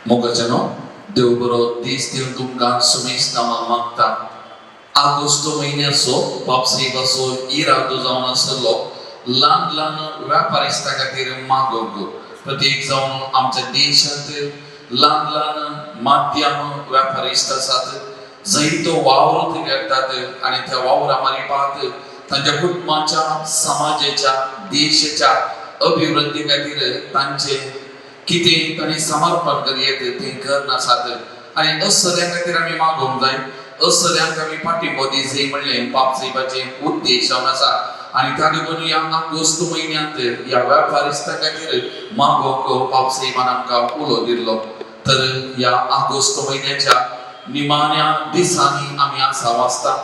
मोगाचनो देव बरो दीस दिवन तुमकां सुमेज नामां मागता. ऑगस्ट म्हयन्याचो पावसाळी असो इरादो जावन आसलो ल्हान ल्हान व्यापारिस्तां खातीर मागोग. प्रत्येक जावन आमच्या देशांत ल्हान ल्हान माध्यम व्यापारिस्त आसात, जैतो वावर ते करतात आणि त्या वावरा मारिफात तांच्या कुटुंबाच्या, समाजाच्या, देशाच्या अभिवृद्धी खातीर तांचे कितें तांणी समर्पण करीत ते करनासात. आणि असल्या खातीर आमी मागोवंक जाय, असल्यांक आमी पाठिंबो दिवचो म्हणलें पापसाहेबाचें उद्देश जावन आसा. आणि त्या लागून या ऑगस्ट म्हयन्यांत या व्यापारिस्तां खातीर मागोवंक पापसाहेबान आमकां उलो दिल्लो. तर या ऑगस्ट म्हयन्याच्या निमाण्या दिसांनी आमी आसा वाचता.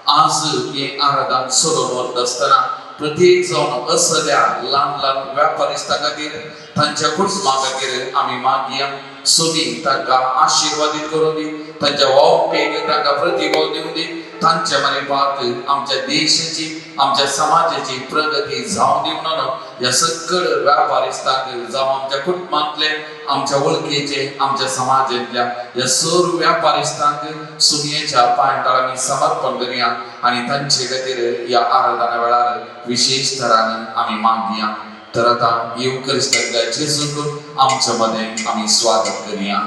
आज हे आराधन सोडून वता आसतना प्रत्येक जावन असल्या ल्हान ल्हान व्यापारिस्तां खातीर, तांच्या कुटुंबा खातीर आमी मागया. सोनी तांकां आशिर्वादीत करून दी, तांच्या वावपेक तांकां प्रतिभा दिवन दी. तांच्या मारिफात आमच्या देशाची, आमच्या समाजाची प्रगती जावं दी म्हणून ह्या सकल व्यापारिस्तांक जावं आमच्या कुटुंबांतले, आमच्या वळखीचे, आमच्या समाजांतल्या ह्या सर्व व्यापारिस्तांक सुनयेच्या पांयतळार आमी समर्पण करुया आणि तांचे खातीर ह्या आराधना वेळार विशेष तरान आमी मागया. तर आता येवकरिस्ताक जेजून आमच्या मध्ये आमी स्वागत करुया.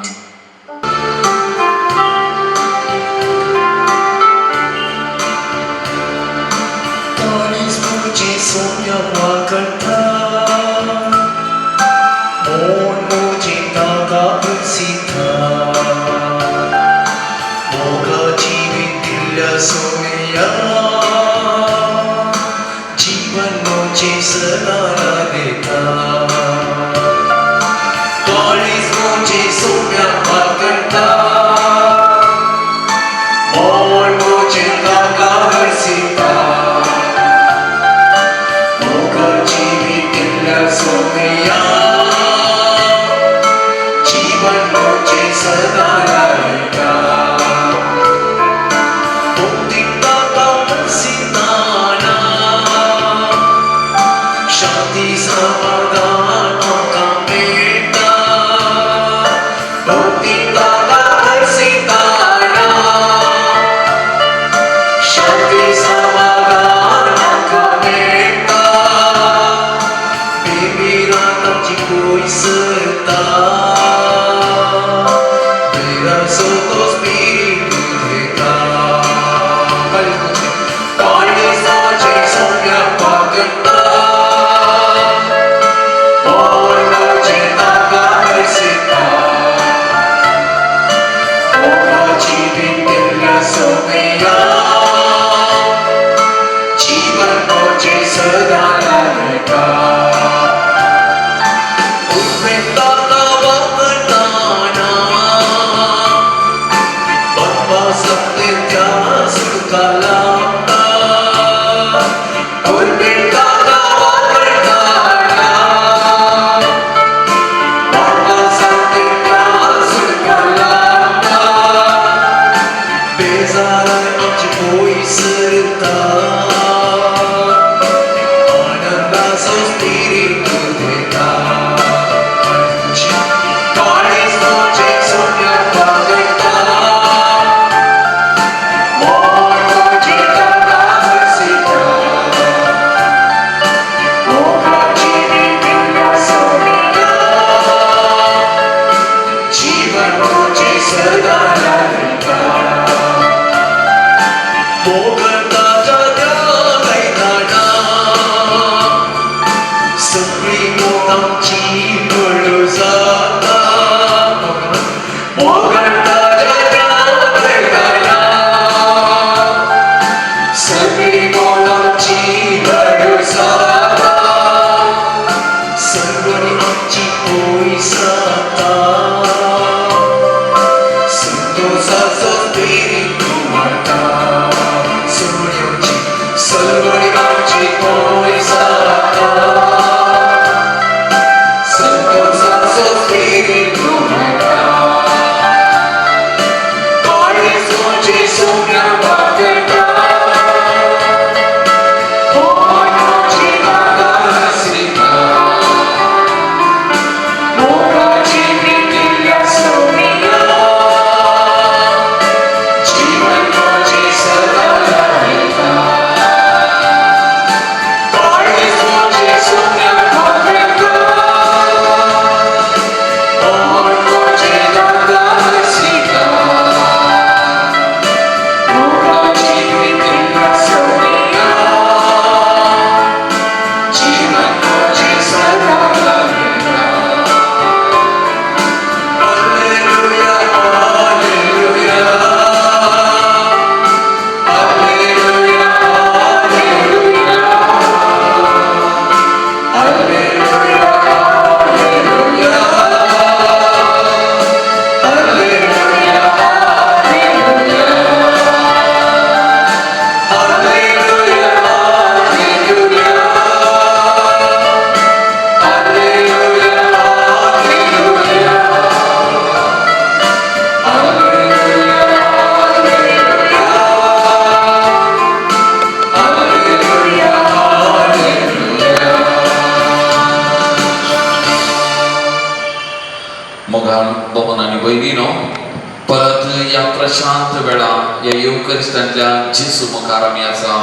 शांत वेळा या युकरिस्तांतल्या जेसू मुखार आमी आसा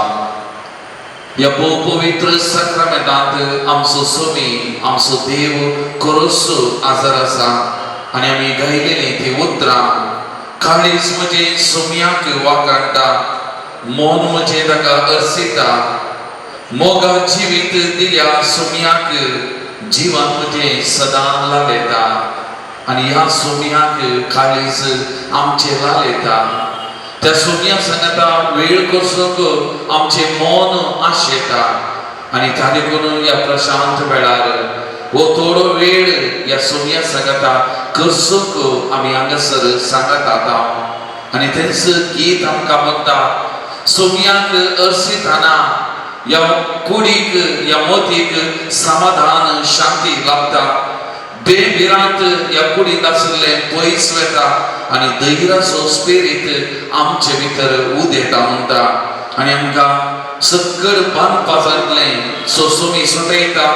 या पवित्र साक्रामेंतांत आमचो सोमी आमचो देव कोरोसो आजार आसा आनी आमी गायलेली ती उतरां काळीज म्हजे सोम्याक वाकाणटा मोन म्हजे ताका अर्सिता मोगा जिवीत दिल्या सोम्याक जिवन म्हजे सदां लालयता आनी ह्या सोम्याक काळीज आमचे लालयता त्या सोम्या सांगता वेळ करसूंक आमचे मोन आशेता आनी ताणे करून ह्या प्रशांत वेळार वो थोडो वेळ ह्या सोम्या सांगता करसूंक आमी हांगासर सांगत आता आनी तेंच गीत आमकां म्हणटा सोम्याक अर्सिताना ह्या कुडीक ह्या मोतीक समाधान शांती लाभता बेभिरांत ह्या कुडींत आशिल्ले पयस वेता आनी धैर्याचो स्पिरीट आमचे भितर उदेता म्हणटा आनी आमकां सकल बांदपाचांतलें सोमी सुटयता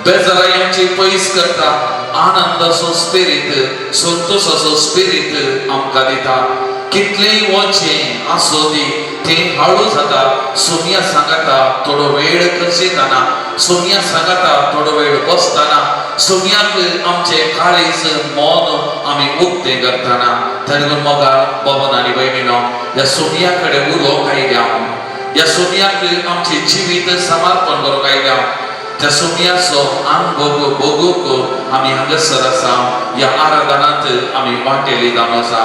बेजाराय आमची पयस करता आनंदाचो स्पिरीट संतोशाचो स्पिरीट आमकां दिता कितलेंय वचें आसो दी तें हळू जाता सोम्या सांगता थोडो वेळ करसिताना सोम्या सांगता थोडो वेळ बसताना सोम्याक आमचे काळीज मोन आमी उक्तें करताना ताणे करून मोगाळ बाबन आनी भयणीनो ह्या सोम्या कडेन उलोवंक आयल्या ह्या सोम्याक आमचे जिवीत समर्पण करूंक आयल्या त्या सोम्याचो अनुभव बगूंक आमी हांगासर आसा ह्या आराधनांत आमी वांटेली जावन आसा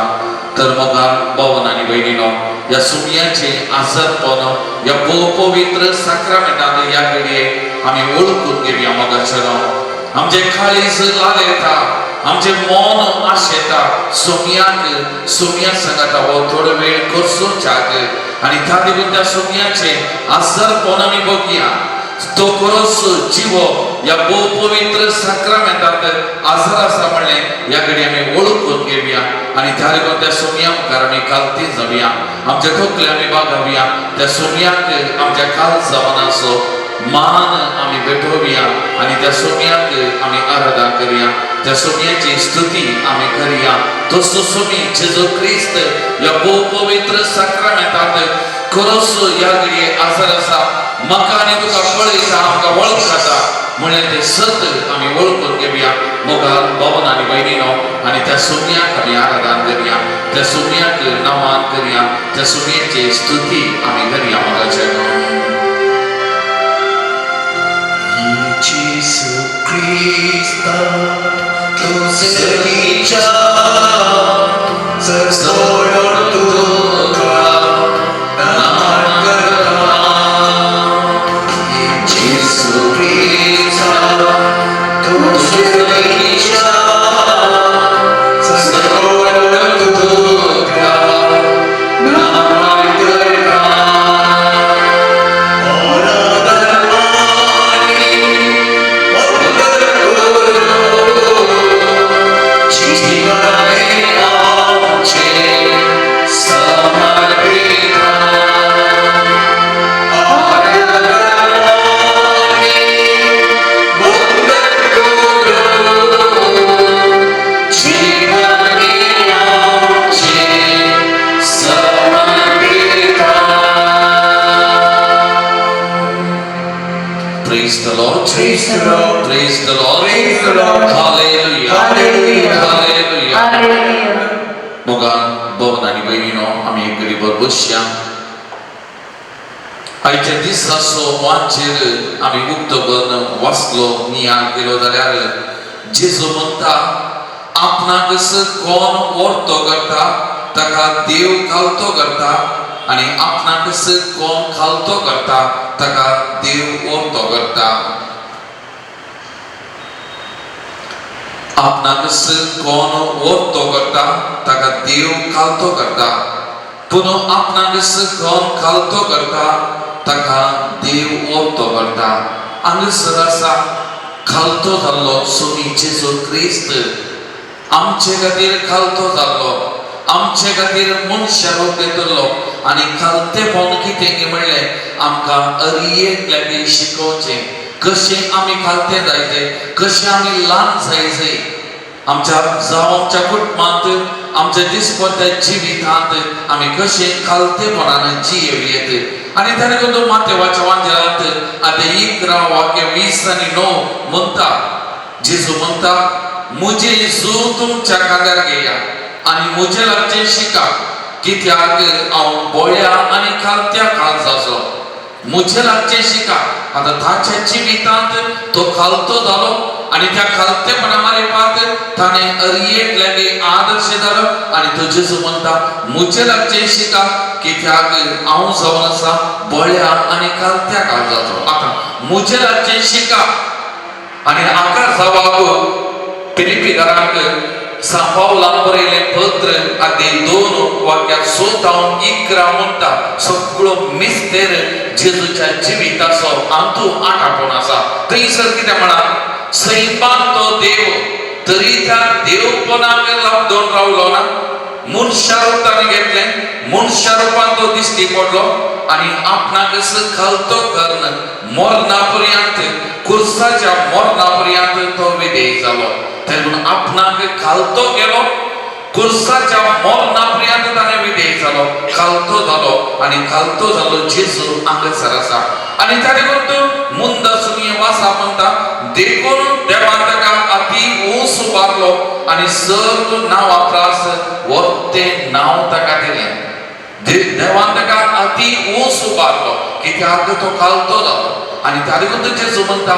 तर मोगाळ बाबन आनी भयणीनो ह्या सोम्याचे आजारपण ह्या पवित्र साक्रामेंतांत ह्या घडये आमी वळखून घेवया मोगाचेरो आमचे काळीज लालयता आमचे मोन आशेता सोम्या सांगता हो थोडो वेळ करसूच्याक आनी त्या देखून त्या सोम्याचे आजारपण आमी बगुया तो खरोच जिवो ह्या पवित्र साक्रामेंतांत आजार आसा म्हणलें ह्या घडये आमी वळखून घेवया आनी त्या देखून त्या सोम्या मुखार आमी कालती जावया आमचे तकले आमी बागावया त्या सोम्याक आमच्या काळजावनाचो मान आमी भेटोवया आनी त्या सोम्याक आमी आराधना करया त्या सोम्याची स्तुती आमी करया तसो सोमी जेजू क्रिस्त ह्या पवित्र साक्रामेंतांत खरोच ह्या घडये आजार आसा म्हाका आनी तुका पळयता आमकां वळखता म्हणून ते सत आमी वळखून घेवया मोगाळ बाबन आनी भयणीनो आनी त्या सोम्याक आमी आराधना करया त्या सोम्याक नमन करया त्या सोम्याची स्तुती आमी करया मोगाचेर Gesù Cristo, tu servícia, servono tuca, namargata. Gesù Cristo, tu servícia, servono tuca, namargata. Praise the Lord. Praise the Lord. Praise the Lord. Praise the Lord. Hallelujah. Hallelujah. Hallelujah. Hallelujah. मोगाळ बाबन आनी भयणीनो आमी एक घडी भर बसया आयच्या दिसाचो वांचेर आमी उक्तबन वाचलो नियाळ केलो जाल्यार जेजू म्हणटा आपणाकच कोण वर्तो करता ताका देव घालतो करता आनी आपणाकच कोण खालतो करता ताका देव वर्तो करता आपणाकच कोण वर्तो करता ताका देव खालतो करता पुनो आपणाकच कोण खालतो करता ताका देव वर्तो करता हांगासर आसा खालतो जाल्लो सोमी जेजू क्रिस्त आमचे खातीर खालतो जाल्लो आमचे खातीर मनशा रूप घेतलो आनी खालतेपण कितें म्हणलें आमकां अरियेक लागीं शिकोवचें कशें आमी खालते जायचे कशें आमी ल्हान जायचे आमच्या जावं आमच्या कुटुंबांत आमच्या दिसपट्ट्या जिवितांत आम्ही कशे खालतेपणान जियेत आणि त्याने तो मातेवाच्या वांजलांत आता 11 वाक्य 20 आणि 9 म्हणता जेजू म्हणता मुझे येसू तुमच्या कांगार घेया आणि मुझे लागचे शिका कित्याक हांव बोळ्या आणि खालत्या काळजाचो मुझे लागचे शिका आता ताच्या जिवितांत तो खालतो जालो आणि त्या खालतेपणा मारेपात ताणे अरियेक लागे आदर्श जालो आणि तो जेजू म्हणता मुझे लागचे शिका कित्याक हांव जावन आसा बोळ्या आणि खालत्या काळजाचो आता मुझे लागचे शिका आणि आकार जावाक फिलिपिकारांक सांपावलान बरयले पत्र आदी 2 वाक्यात 11 म्हणता सगळो मिस्तेर जेजूच्या जिविताचो अंतू आटापण आसा थंयसर कितें म्हणा सैपान तो देव तरी त्या देवपणाक लागून रावलो ना मनशा रूपान घेतले मनशा रूपान तो दिश्टी पडलो आणि आपणाक खालतो करून मरणापर्यंत कुर्साच्या मरणापर्यंत तो विधेय जालो म्हणून आपणाक खालतो गेलो कुर्साच्या मरणापर्यंत ताणे विधेय जालो खालतो जालो आणि खालतो जालो जेजू हांगासर आसा आणि ताणे म्हणतो मुंद सुनिये वासा म्हणता देखून देवान ताका अति ऊंच उबारलो आणि सर्व नांव वापरास वरते नांव ताका दिलें देवान ताका अति ऊंच उबारलो कित्याक तो खालतो जालो आणि ताणे म्हणतो जेजू म्हणता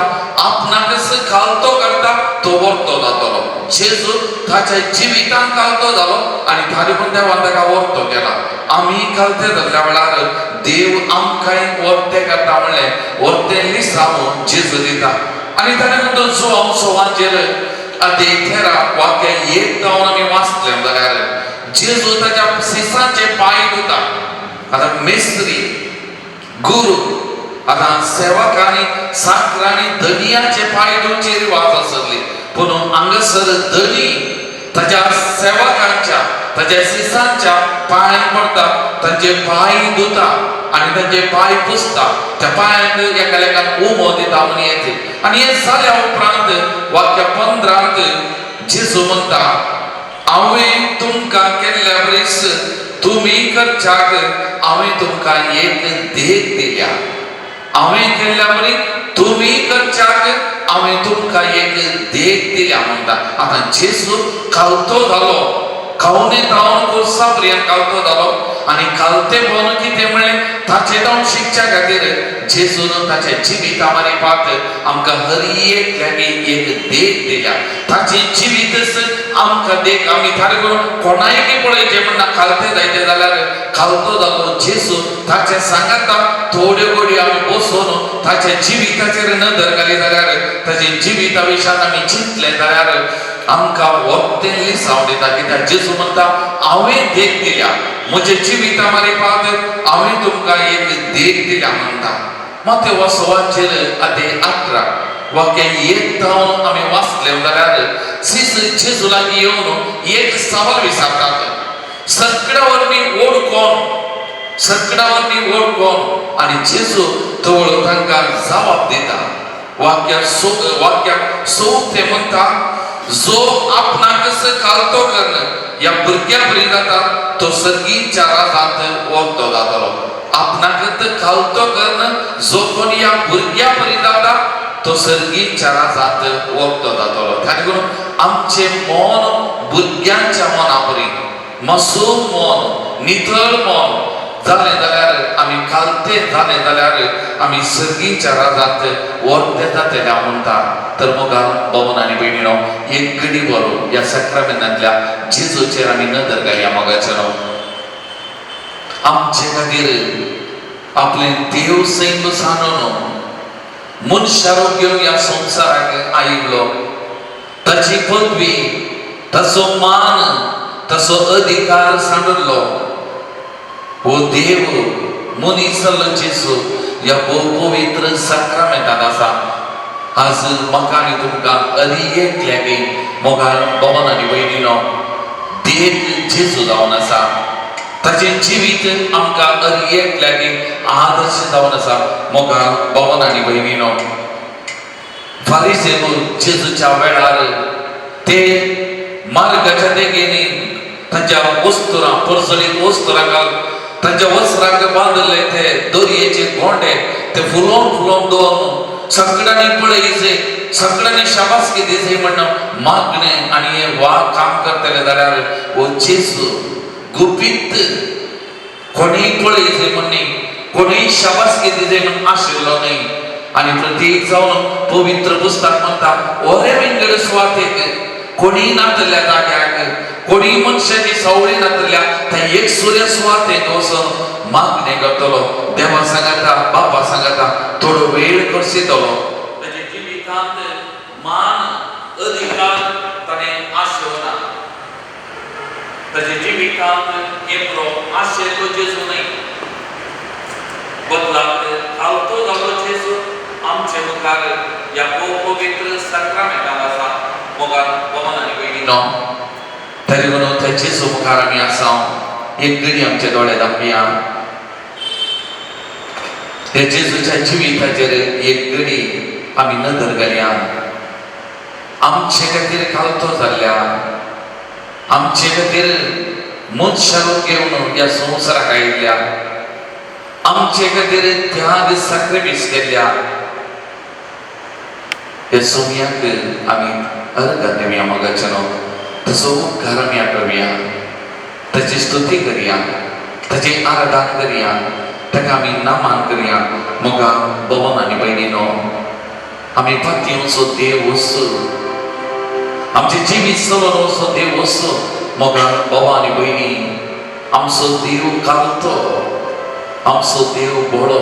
आपणाक खालतो करता तो वरतो जातलो जेजू ताच्या जिवितांत खालतो जालो आणि ताणे म्हणून देवान ताका वरतो केला आम्ही खालते जाल्ल्या वेळार देव आमकांय वरते करता म्हणले वरते लिसांव जेजू दिता आणि ताणे म्हणतो जो हांव सवांचेर आदी 13 वाक्य 1 जावन आमी वाचले जाल्यार जेजू ताच्या शिसांचे पांय धुता आता मेस्त्री गुरू आता सेवकांनी साकरांनी धनियाचे पांय धुवचे रिवाज आसले पूण हांगासर धनी ताच्या सेवकांच्या ताच्या शिसांच्या पांयान पडता तांचे पांय धुता आणि तांचे पांय पुसता त्या पांयांक एका लेकान उमो दिता म्हण येते आणि हे जाल्या उपरांत वाक्य 15 जेजू म्हणता हांवें तुमकां केल्ल्या वरीस तुमी करच्याक हांवें तुमकां एक देख दिल्या हांवें केल्ल्या वरी तुमी करच्याक हांवें तुमकां एक देख दिल्या म्हणटा आतां जेजू खालतो जालो खावने जावन कुर्सा पर्यंत खालतो जालो आणि खालतेपण कितें म्हणलें ताचे जावन शिकच्या खातीर जेजून ताच्या जिविता मारेपात आमकां हर एक लागी एक देख दिल्या ताचे जिवीतच आमकां देख आमी ताणे करून कोणायकी पळयचें म्हणना खालते जायते जाल्यार खालतो जालो जेजू ताचे सांगाता थोड्यो घडयो आमी बसून ताच्या जिविताचेर नदर घाली जाल्यार ताचे जिविता विशयान आमी चिंतले जाल्यार आमकां वरते लिसांव दिता कित्याक जेजू म्हणटा हांवें देख दिल्या म्हज्या जिविता मारेपात हांवें तुमकां एक देख दिल्या म्हणटा माते वसवांचेर आदी 18 वाक्य 1 जावन आमी वाचले जाल्यार शिस जेजू लागीं येवन एक सवाल विचारतात सगळ्यावरवी व्हड कोण सगळ्यावरवी व्हड कोण आणि जेजू तवळ तांकां जबाब दिता वाक्य 6 म्हणटा जो आपणाक खालतो करण या भुरग्या परी जाता तो सर्गीच्या राजांत वरतो जातलो आपणाक खालतो करण जो कोण या भुरग्या परी जाता तो सर्गीच्या राजांत वरतो जातलो ताणे करून आमचे मन भुरग्यांच्या मना परी मसूम मन नितळ मन जाले जाल्यार आमी खालते जाले जाल्यार आमी सर्गीच्या राजांत वरते जातले म्हणटा तर मोगा भवन आनी भयणीनो एक घडी बरो या सक्रामेंतांतल्या जेजूचेर आमी नदर घालया मोगाचे न्हू आमचे खातीर आपले देव सैम सांडून मनशारो घेवन ह्या संवसाराक आयिल्लो ताची पदवी ताचो मान ताचो अधिकार सांडलो हो देव मनीस जाल्लो जेजू ह्या पवित्र सक्रामेंतांत आसा आज म्हाका आनी तुमकां अरियेक लागी मोगाळ भवन आनी भयणीनो देख जेजू जावन आसा ताचें जिवीत आमकां अरियेक लागी आदर्श जावन आसा मोगाळ भवन आनी भयणीनो फारिसेव जेजूच्या वेळार ते मार्गाच्या देगेनी तांच्या वस्तुरां परसलीत वस्तुरां घाल तांच्या वस्त्रांक बांदले ते दोरयेचे गोंडे ते फुलोवन फुलोवन दवरून सगळ्यांनी पळयचे सगळ्यांनी शाबासकी दिसे म्हणून मागणे आणि हे वा काम करतले जाल्यार हो जेजू गुपित कोणी पळयचे म्हणणी कोणी शाबासकी दिसे म्हणून आशिल्लो नाही आणि प्रत्येक जावन पवित्र पुस्तक म्हणटा ओरे विंगड सुवातेक कोणी नातल्या जाग्याक कोणी मनशाची सावळी नातल्या त्या एक सूर्य सुवातेक वचून मागणे करतलो देवा सांगता बापा सांगता थोडो वेळ करशितलो ताचे जिवितांत मान अधिकार ताणें आशेवना ताचे जिवितांत एकलो आशेचो जेजू न्हय बदलाक खालतो जालो जेजू आमचे मुखार या पवित्र सक्रामेंटांत आसा मोगान पवन आनी भयणीनो तरी म्हणून त्या जेजू मुखार आमी आसा एक घडी आमचे दोळे धांपया त्या जेजूच्या जिविताचेर एक घडी आमी नदर घालया आमचे खातीर खालतो जाल्ल्या आमचे खातीर मनशा रूप घेवन ह्या संवसाराक आयिल्ल्या आमचे खातीर त्याग साक्रिफीस केल्ल्या हे सोमयाक आमी अर्घ देवया मोगाचेनो तसो उपकार आमी आठवया ताची स्तुती करया ताची आराधना करया ताका आमी नामान करया मोगा भवन आनी भयणीनो आमी पातयेवचो देव वस्तू आमचे जिवीत चलोवन वचो देव वस्तू मोगा भव आनी भयणी आमचो देव कालतो आमचो देव बळो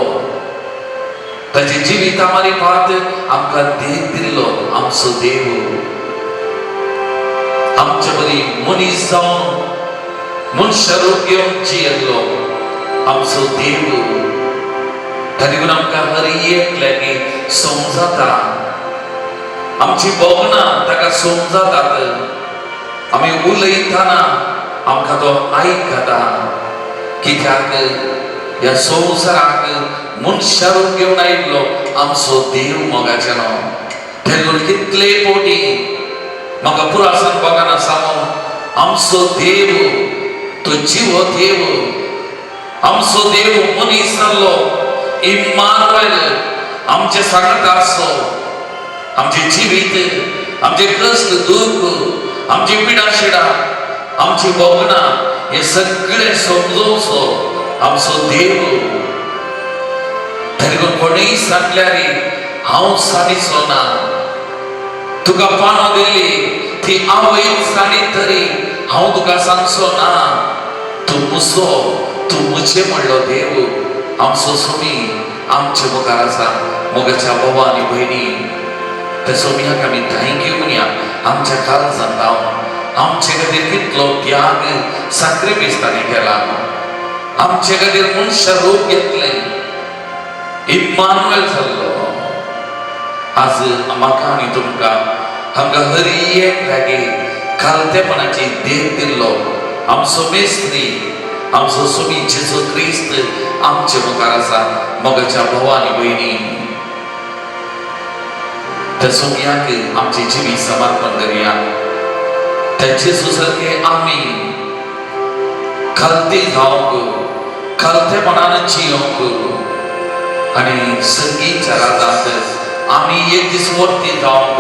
ताचे जिवीत आमारी पात आमकां देख दिल्लो आमचो देव आमचे बरी मनीस जावन मनशा रूप घेवन जियेल्लो आमचो देव ताणे करून आमकां हर एक लागी समजता आमची बोगणां ताका समजतात आमी उलयतना आमकां तो आयकता कित्याक ह्या संवसाराक मनशा रूप घेवन आयिल्लो आमचो देव मोगाचेनो ताणे करून कितले फावटी म्हाका पुरासन बघाना सांगून आमचो देव तो जीव देव आमचो देव मनीस जाल्लो इम्मानुएल आमचे सांगता आसो आमचे जिवीत आमचे कश्ट दुख आमची पिडा शिडा आमची बोगणां हे सगळे समजोवचो आमचो देव ताणे करून कोणीय सांगल्यार हांव साडीचो ना तुका पानो दिली ती आवयन साडी तरी हांव तुका सांगचो ना तूं मुसो तूं मुचे म्हणलो देव आमचो सोमी आमचे मुखार आसा मोगाच्या भवा आनी भयणी त्या सोमयाक आमी थँक्यू म्हणया आमच्या काळजांत रावन आमचे खातीर कितलो त्याग साक्रिफीस ताणें केला आमचे खातीर मनशा रूप घेतलें इम्मानुएल जाल्लो आज म्हाका आनी तुमकां हांगा हर एक लागी खालतेपणाची देख दिल्लो आमचो मेस्त्री आमचो सोमी जेजू क्रिस्त आमचे मुखार आसा मोगाच्या भवा आनी भयणी त्या सोमयाक आमचे जिवीत समर्पण करया त्या जेजू सारके आमी खालती जावंक खालतेपणान जियोंक आनी सर्गीच्या राजांत आमी एक दीस वर्ती जावंक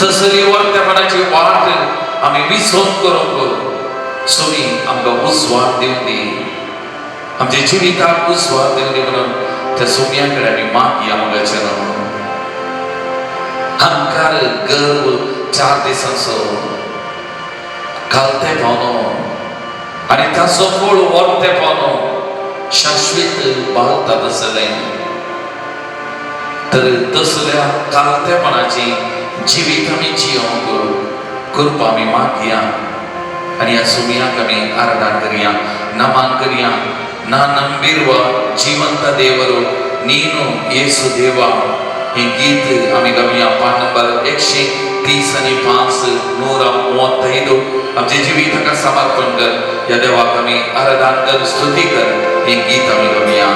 तसली वर्तेपणाची वाट आमी विसरून करूंक सोमी आमकां उस्वार दिवन दी आमच्या जिविताक उस्वार दिवन दी म्हणून त्या सोमया कडेन आमी मागया मोगाचेनो अहंकार गर्व 4 दिसांचो घालतेपणो आनी ताचो फळ वर्तेपणो शाश्वत बाळगतात आसलें तर तसल्या घालतेपणाची जिवीत आमी जियोंक कृपा आमी मागया आनी ह्या सोमयाक आमी आराधना करया नमान करया ना नंबिर्व जीवंत देवरो नीनु येसु देवा हे गीत आमी गावया पान नंबर 135 135 आमचे जिविताक समर्पण कर या देवाक आमी आराधना कर स्तुती कर हे गीत आमी गावया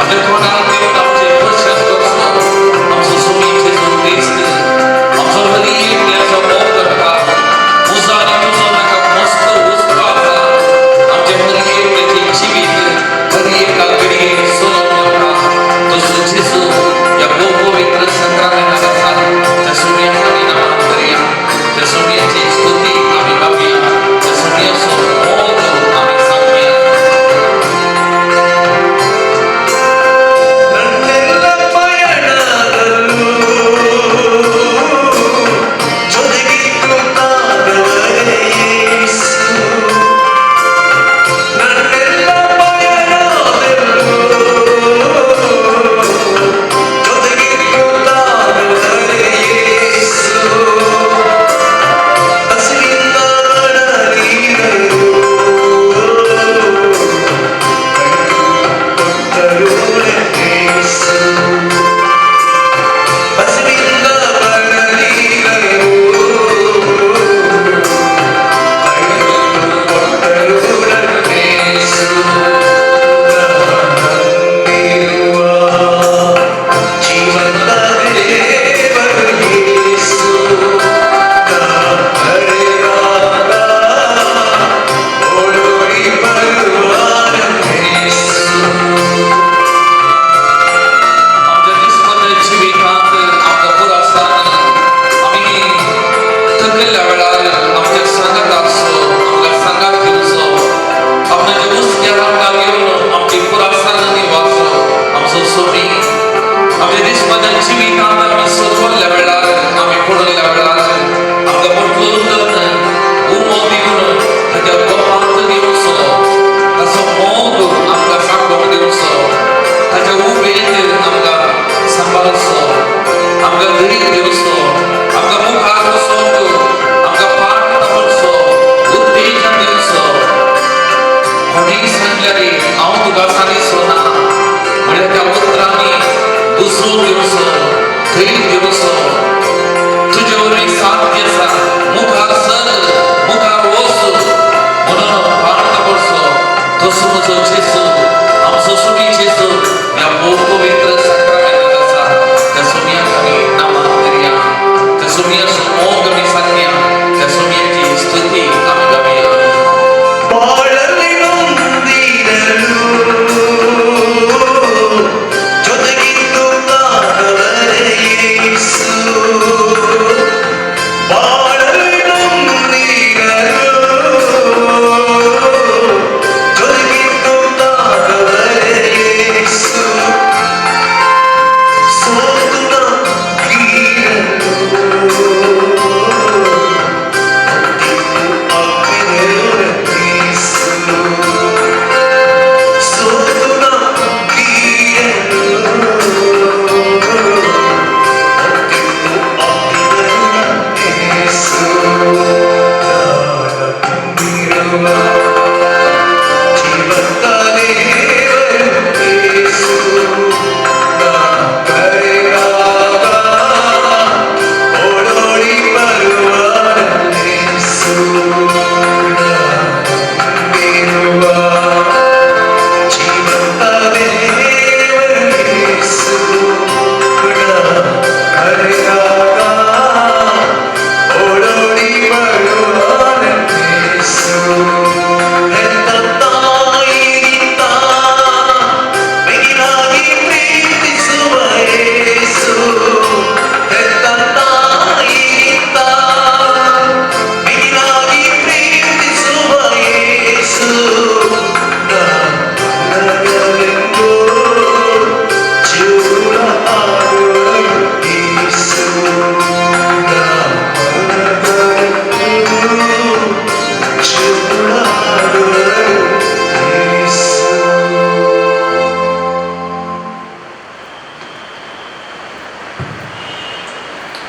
आमच्या तोंडाला देऊन आमचे वर्षात करतो आमचं स्वामी येशू ख्रिस्त आमचं हरी एकल्याचं मोह करता मुसा आणि तुझं नका मस्त उत्साह आमच्या हरी एकल्याची जीवित हरी एका घडी सोडून नका तो येशू या पवित्र संक्रांतीचा त्या सोन्याचा नाम करूया त्या सोन्याची स्तुती आम्ही गाऊया त्या सोन्याचं मोह आम्ही सांगूया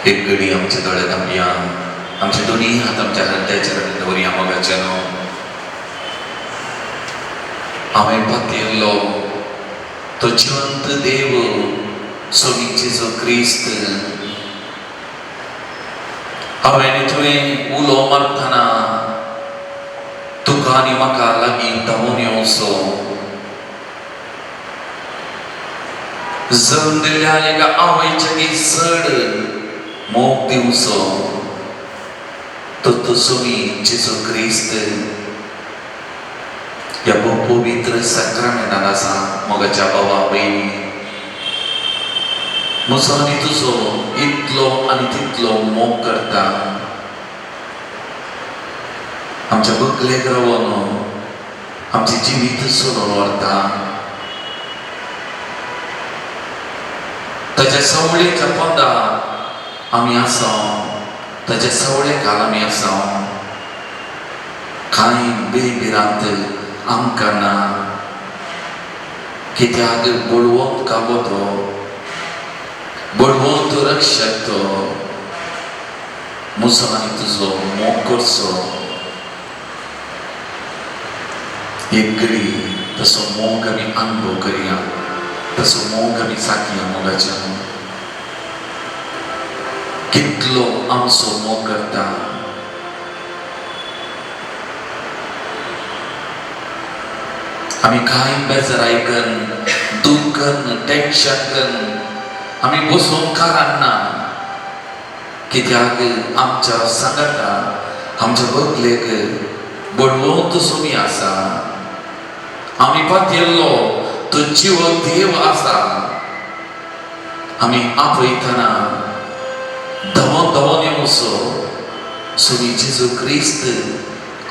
एक घडी आमच्या दोळ्यात आमया आमचे दोन्ही हात आमच्या हृदयाच्या दवरया मोगाच्यानो हांवें पातयल्लो तो जिवंत देव सोनीचेचो क्रिस्त हांवें तुवें उलो मारतना तुका आनी म्हाका लागीं धांवून येवचो जण दिल्या एका आवयच्या की चड मोग दिवचो तो तुमी जेजू क्रिस्त या पवित्र सक्रमेंटान आसा मोगाच्या बाबा बहिणी म्हजो आनी तुजो इतलो आनी तितलो मोग करता आमच्या बकलेक रावन आमचे जिवीत सोडून व्हरता ताच्या सवळेच्या पोंदा आमी आसां ताच्या सवळे काल आमी आसां कांय बेभिरांत आमकां ना कित्याक बळवंत काबो तो बळवंत रक्षक तो म्हजो आनी तुजो मोग करचो एक घडी तसो मोग आमी अनुभव करया तसो मोग आमी साकया मोगाच्या कितलो आमचो मोग करता आमी कांय बेजाराय करून दूख करून टेन्शन करून आमी बसून कारण ना कित्याक आमच्या सांगाता आमच्या बकलेक बळवंत सुमी आसा आमी पातयल्लो तो जीव देव आसा आमी आपयतना धांवोन धांवोन येवचो सुमी जेजू क्रिस्त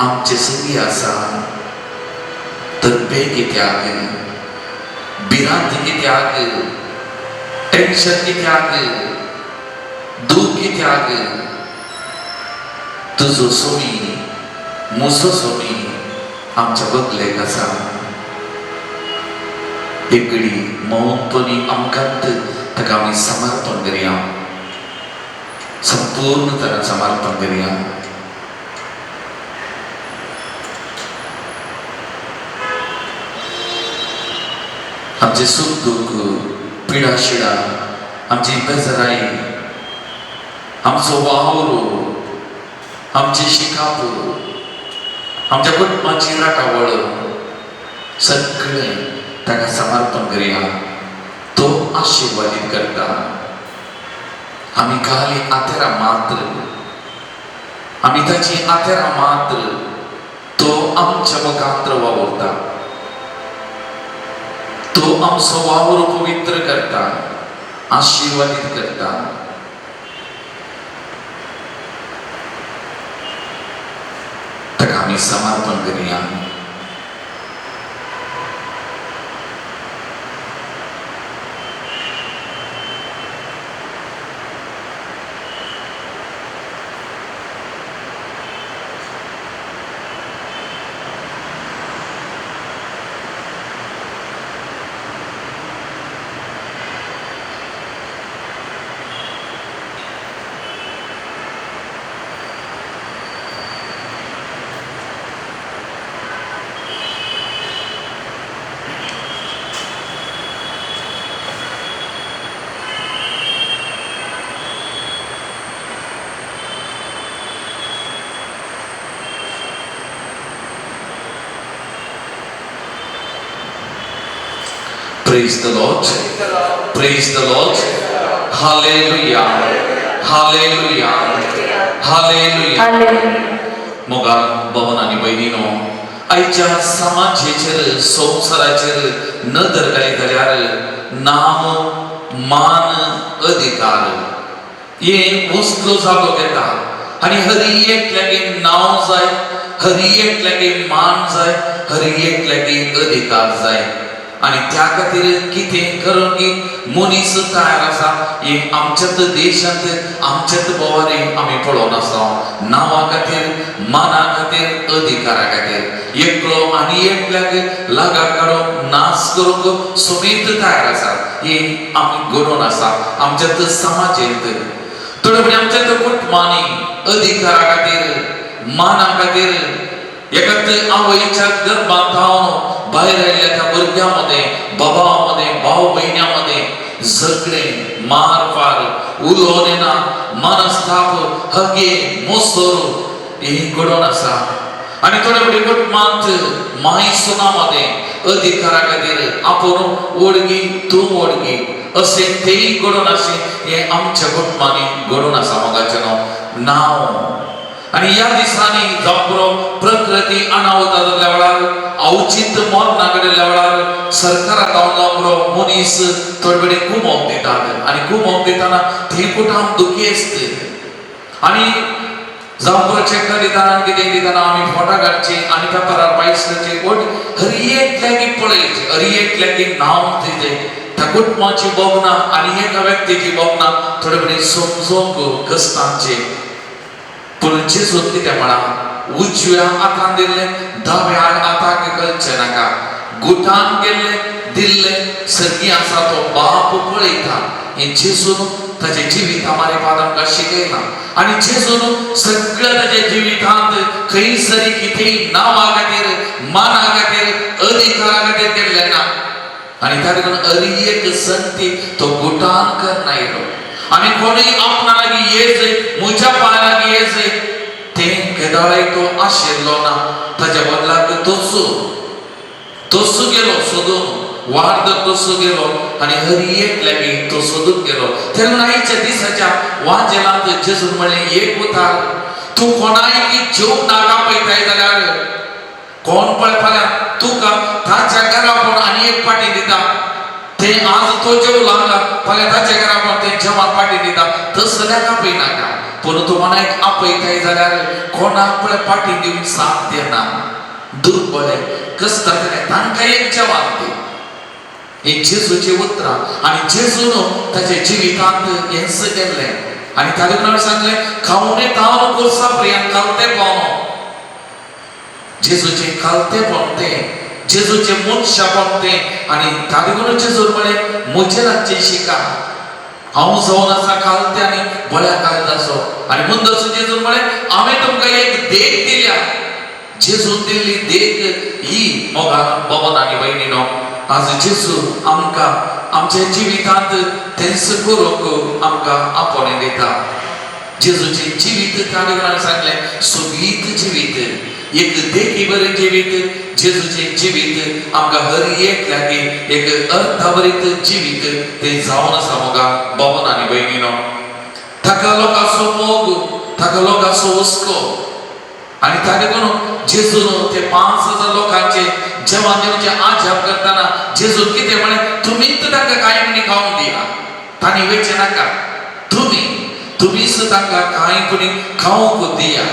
आमचे सुमी आसा तर पे कित्याक भिरांत कित्याक टेन्शन कित्याक दूख कित्याक तुजो सुमी म्हजो सुमी आमच्या बकलेक आसा एक घडी मौनपणी आमकांत ताका आमी समर्पण करया संपूर्ण तरान समर्पण करया आमचे सुख दुख पिडा शिडा आमची बेजाराई आमचो वावर आमचे शिकाप आमच्या कुटुंबाची राटावळ सगळें ताका समर्पण करया तो आशीर्वादीत करता आमी खाली आतेरा मात्र आमी ताची आतेरा मात्र तो आमच्या मुखांतर वावरता तो आमचो वावर पवित्र करता आशीर्वादीत करता ताका आमी समर्पण करया Praise the Lord. Praise the Lord. Hallelujah. Hallelujah. Hallelujah. Moga भवन आणि बहिणीनो आयच्या समाजेचेर संसाराचेर नदर घालीत जाल्यार नाम मान अधिकार हे वस्तू जागो घेता आणि हर एकल्यागे नाव जाय हर एकल्यागे मान जाय हर एकल्यागे अधिकार जाय आणि त्या खातीर कितें करून की मनीस तयार आसा हे आमच्याच देशांत आमच्याच बोवारी आमी पळोवन आसा नांवा खातीर माना खातीर अधिकारा खातीर एकलो आनी एकल्याक लागा काडून नाश करूंक समेत तयार आसा हे आमी घडोवन आसा आमच्याच समाजेंत थोडे आमच्याच कुटुंबांनी अधिकारा खातीर माना खातीर एकाच आवयच्या गर्भांत रावन भायर आयिल्ल्या त्या भुरग्यांमध्ये बाबांमध्ये भाव बहिण्यांमध्ये झगडे मारफार उलोवणेना मनस्ताप हगे मोसोर हे घडोवन आसा आणि थोडे कुटुंबांत माई सुनामध्ये अधिकारा खातीर आपूण ओडगी तूं ओडगी असे तेही घडोवन असे हे आमच्या कुटुंबांनी घडोवन आसा मोगाचें नांव. आणि या दिसांनी जांबरो प्रकृती अनाहुता जाल्ल्या वेळार अवचित मरना घडयल्ल्या वेळार सरकाराक जांबरो मनीस थोडे वेळी कुमोक दितात आणि कुमोक दिताना ते कुटाम दुखी असते आणि जांबरो चेक दिताना कितें दिताना आमी फोटा काडची आणि पेपरार पायस करची बट हरी एक लेगीत पळयची हरी एक लेगीत नांव दिते त्या कुटुंबाची बोगना आणि एका व्यक्तीची बोगना थोडे वेळी समजोंक कस्तांचे. पूण जेजून कितें म्हणा उजव्या हातान दिल्ले दाव्या हाताक घालचे नाका. गुठान गेल्ले दिल्ले सर्गी आसा तो बाप पळयता. हे जेजून ताचे जिवितामारे आमकां शिकयला आणि जेजून सगळ्या ताच्या जिवितांत खंयसरी कितेंय नांवा खातीर माना खातीर अधिकारा खातीर केल्लें ना आणि त्या देखून हरी एक संगती तो गुठान करना येयलो. आणि कोणी आपणा लागीं येयच म्हज्या पांया लागीं येयच ते केदाराय तो आशिल्लो ना. ताच्या बदलाक तोच गेलो सोदून वार्द तोच गेलो आणि हरी एक लागीं तो सोदून गेलो. तेन्ना आयच्या दिसाच्या वाजेलांत जेजून म्हणलें एक उतार तूं कोणाय जेव नाका पळयताय जाल्यार कोण पळय फाल्यां तुका ताच्या घरा कोण आनी एक पाटी दिता. ते आज तो जेव लागला फाल्यां ताच्या घरा कोण ते जेवण पाटी दिता तसल्या का पळयनाका. पूण तूं कोणाक आपयताय जाल्यार कोणाक पळय पाटी दिवन साथ देना. दुर्बळे कस्तातले तांकां एक जेवण दी. हे जेजूचे उतरां आणि जेजून ताच्या जिवितांत हेंच केल्लें आणि त्या देखून सांगलें खावने तावन कोर्सा प्रियान कालते पावनो. जेजूचे कालतेपण ते जेजूचे मनशापण ते आणि त्या देखून जेजून म्हळें म्हजे लागचे शिका. हांव जावन आसा कालते आनी बळ्या कायदाचो आणि मुंदरचो जेजून म्हळें हांवें तुमकां एक देख दिल्या. जेजून दिल्ली देख ही मोगा भवन आनी भयणीनो आज जेजू आमकां आमच्या जिवितांत तेंच करूंक आमकां आपणे दिता. जेजूचे जिवीत त्या देखून सांगलें सोबीत जिवीत एक देखी बरें जिवीत. जेजूचे जिवीत आमकां हर एक लागीं एक अर्थभरीत जिवीत ते जावन आसा मोगा भवन आनी भयणीनो. ताका लोकांचो मोग ताका लोकांचो हुस्को आणि त्या देखून जेजून ते 5,000 लोकांचे जेवण दिवचे आजाप करताना जेजून कितें म्हळें तुमीच तांकां कांय म्हणी खावंक दिया. तांणी वेचे नाका तुम्हीच तांकां कांय कोणी खावंक दिया.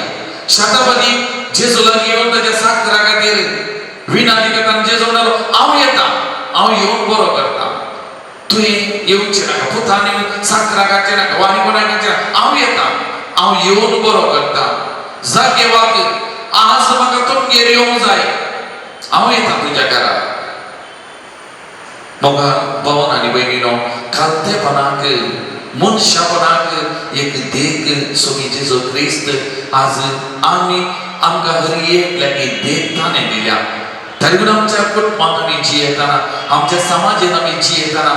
शतापदी जेजू लागीं येवन ताच्या साकरा खातीर विनंती करताना जेजू म्हणालो हांव येता हांव येवन बरो करता. तुवें येवचें नाका पुतांनी साकरा काडचें नाका वाणी कोणाक काडचें नाका. हांव येता हांव येवन बरो करता. जागे वाग आज म्हाका तुमगेर येवंक जाय हांव येता तुज्या घरा. मोगा भवन आनी भयणीनो कालतेपणाक मनशापणाक एक देख सोबी जेजू क्रिस्त आज आमकां हर एक लागीं देख ताणें दिल्या. ताका लागून आमच्या कुटुंबांत आमी जियेताना आमच्या समाजान आमी जियेताना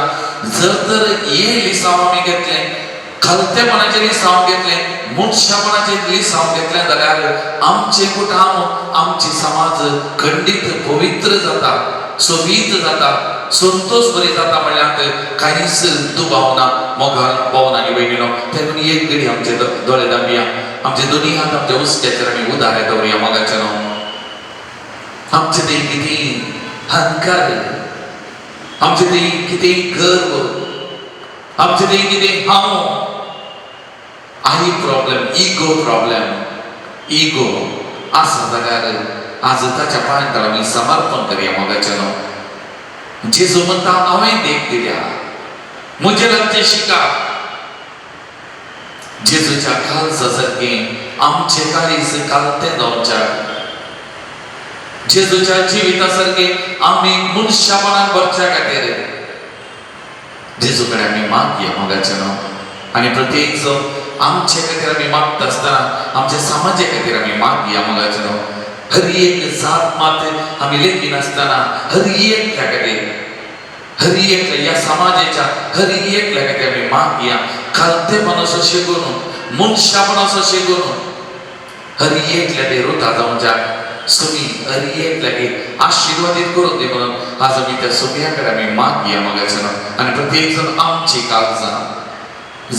जर तर हे लिसांव आमी घेतलें खालतेपणाचें लिसांव घेतलें मनशापणाचें लिसांव घेतलें जाल्यार आमचे कुटुंब आमचे समाज खंडीत पवित्र जाता सोबीत जाता संतोष बरी जाता म्हणल्यार कांयच दुबाव ना. मोगा भवन आनी भयणीनो तेन्ना एक घडी आमचे दोळे धांबया. आमचे दोनी हात आमच्या उस्त्याचेर आमी उदारे दवरया मोगाचे न्हू. आमचे ते कितें अहंकार आमचे ते कितें गर्व आमचे ते कितें हांव आई प्रॉब्लेम इगो आसा जाल्यार आज ताच्या पांयार आमी समर्पण करया मोगाचे न्हू. जेजू म्हणटा हांवें देख दिल्या म्हजे लागचें शिका. जेजूच्या काळजा सारकें आमचें काळीज कालतें जावचें. जेजूच्या जिविता सारकें आमी मनशापणाक भरच्या खातीर जेजू कडेन आमी मागया मोगाचें न्हू. आनी प्रत्येक जो आमचे खातीर आमी मागता आसतना आमच्या समाजा खातीर आमी मागया मोगाचें न्हू. हर एक जात मात आमी लेखीन आसतना हर एकल्या खातीर हर एक ह्या समाजाच्या हर एकल्या खातीर आमी मागया. खालतेपणाचो शेगून मनशापणाचो शेगून हर एकल्या ते रुता जावच्या तुम्ही एक लगे आशीर्वादित करून दे म्हणून आज आम्ही त्या सोम्याकडे आम्ही मागया मगाच्या आणि प्रत्येक जण आमची काळजा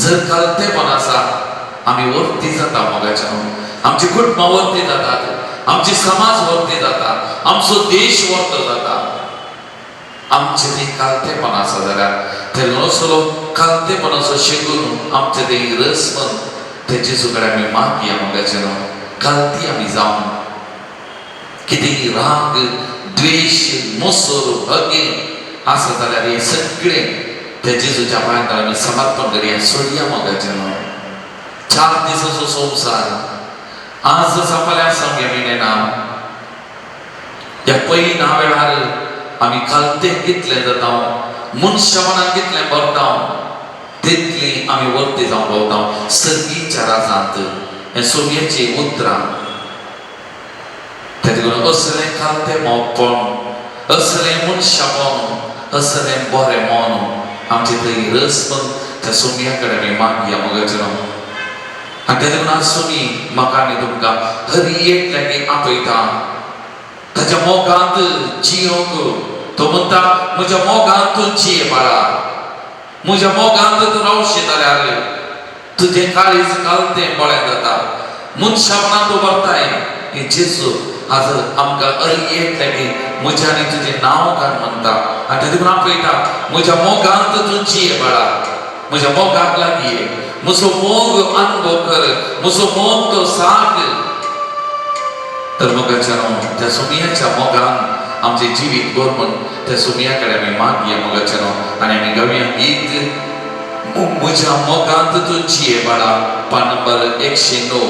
जर कळतेपण असा आम्ही वरती जाता मगाच्या आमची कुटुंबा वरती जातात आमचे समाज वरती जातात आमचो देश वरतो जाता आमचे ते कळतेपण असा जाल्यार ते नसलो कळतेपण असो शिकून आमचे ते रस पण त्याचे सुकडे आम्ही मागया मगाच्या गलती आम्ही जाऊन किती राग द्वेष मोसोर हगे असं जाल्यार हे सगळे त्या जेजूच्या पांयात आम्ही समर्पण करूया सोडया मगाच्या 4 दिसाचो संसार आज फाल्यां सांगया मिळेना या पयलीं वेळार आम्ही कलते कितले जाता मनशापणान कितले भरता तितली आम्ही वरती जावन भोंवता सर्गीच्या राजांत हे सोम्याची उतरां त्याच्याकडून असलें कलते मोपण असलें मनशापण असलें बरें मन आमचे थंय रस पण त्या सोम्या कडेन आमी मागया मगाच्या आणि त्याच्याकडून आज सोमी म्हाका आनी तुमकां हर एक लागी आपयता ताच्या मोगांत जियोंक तो म्हणटा म्हज्या मोगांत तूं जिये बाळा म्हज्या मोगांत तूं रावशी जाल्यार तुजें काळीज कालतें बळें जाता मनशापणान तूं भरताय हे जेजू आज आमकां हर एक लागी म्हजें आनी तुजें नांव घाल म्हणटा आनी ताच्याकडून आपयता म्हज्या मोगांत तूं जिये बाळा म्हज्या मोगाक लागीं ये म्हजो मोग अनुभव कर म्हजो मोग तो सांग तर मोगाच्या त्या सोम्याच्या मोगान आमचे जिवीत भरपूर त्या सोम्या कडेन आमी मागया मोगाच्या आनी आमी गावया गीत म्हज्या मोगांत तूं जिये बाळा पान number 109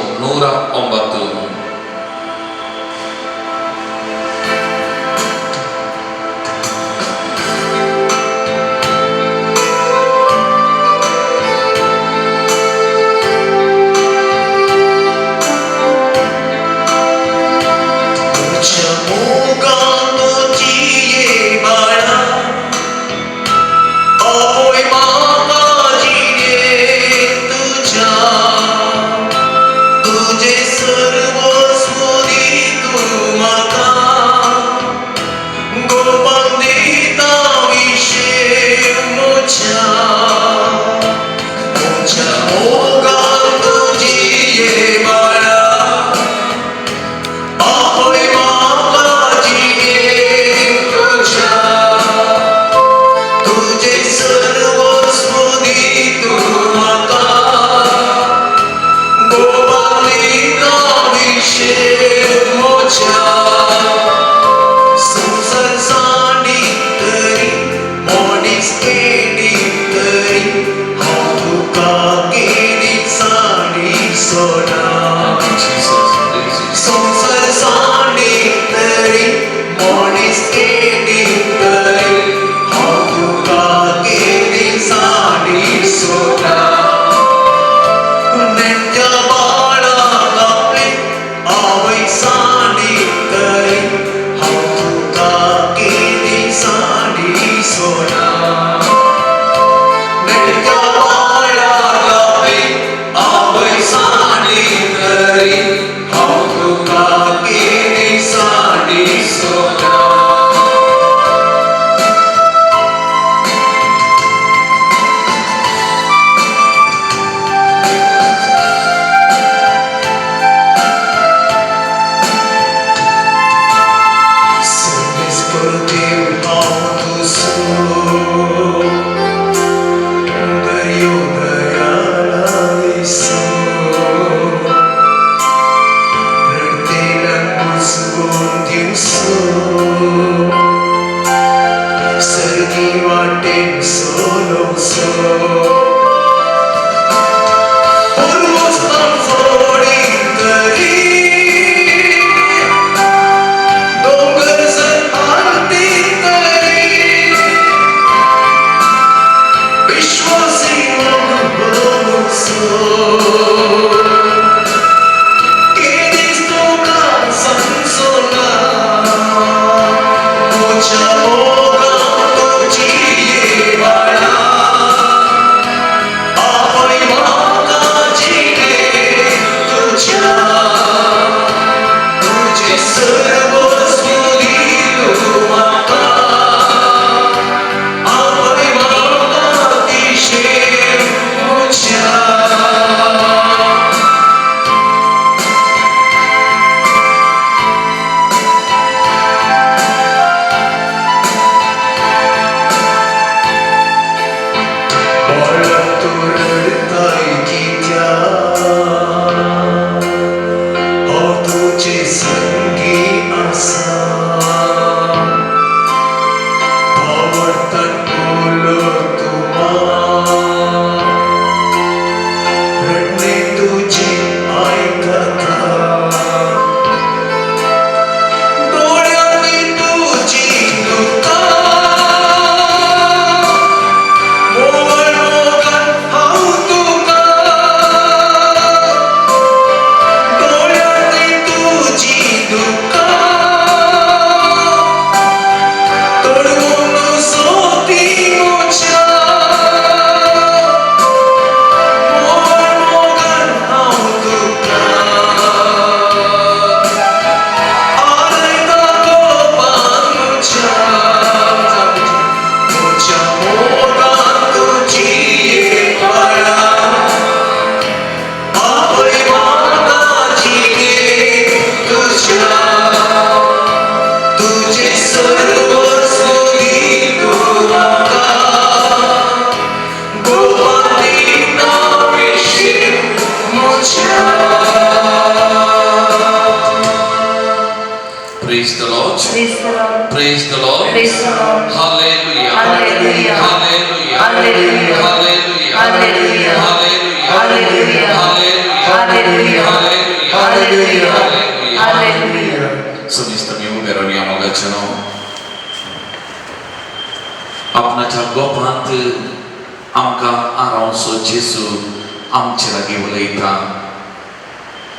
Praise the Lord. Praise the Lord. Hallelujah. Hallelujah. Hallelujah. Hallelujah. Hallelujah. Hallelujah. Hallelujah. Hallelujah. Hallelujah. Hallelujah. Hallelujah. Hallelujah. Somiस्तमी उभे राहूया मोगाचनो. आपणाच्या गोपांत आमकां आरावसो जेसू आमचे लागीं उलयता.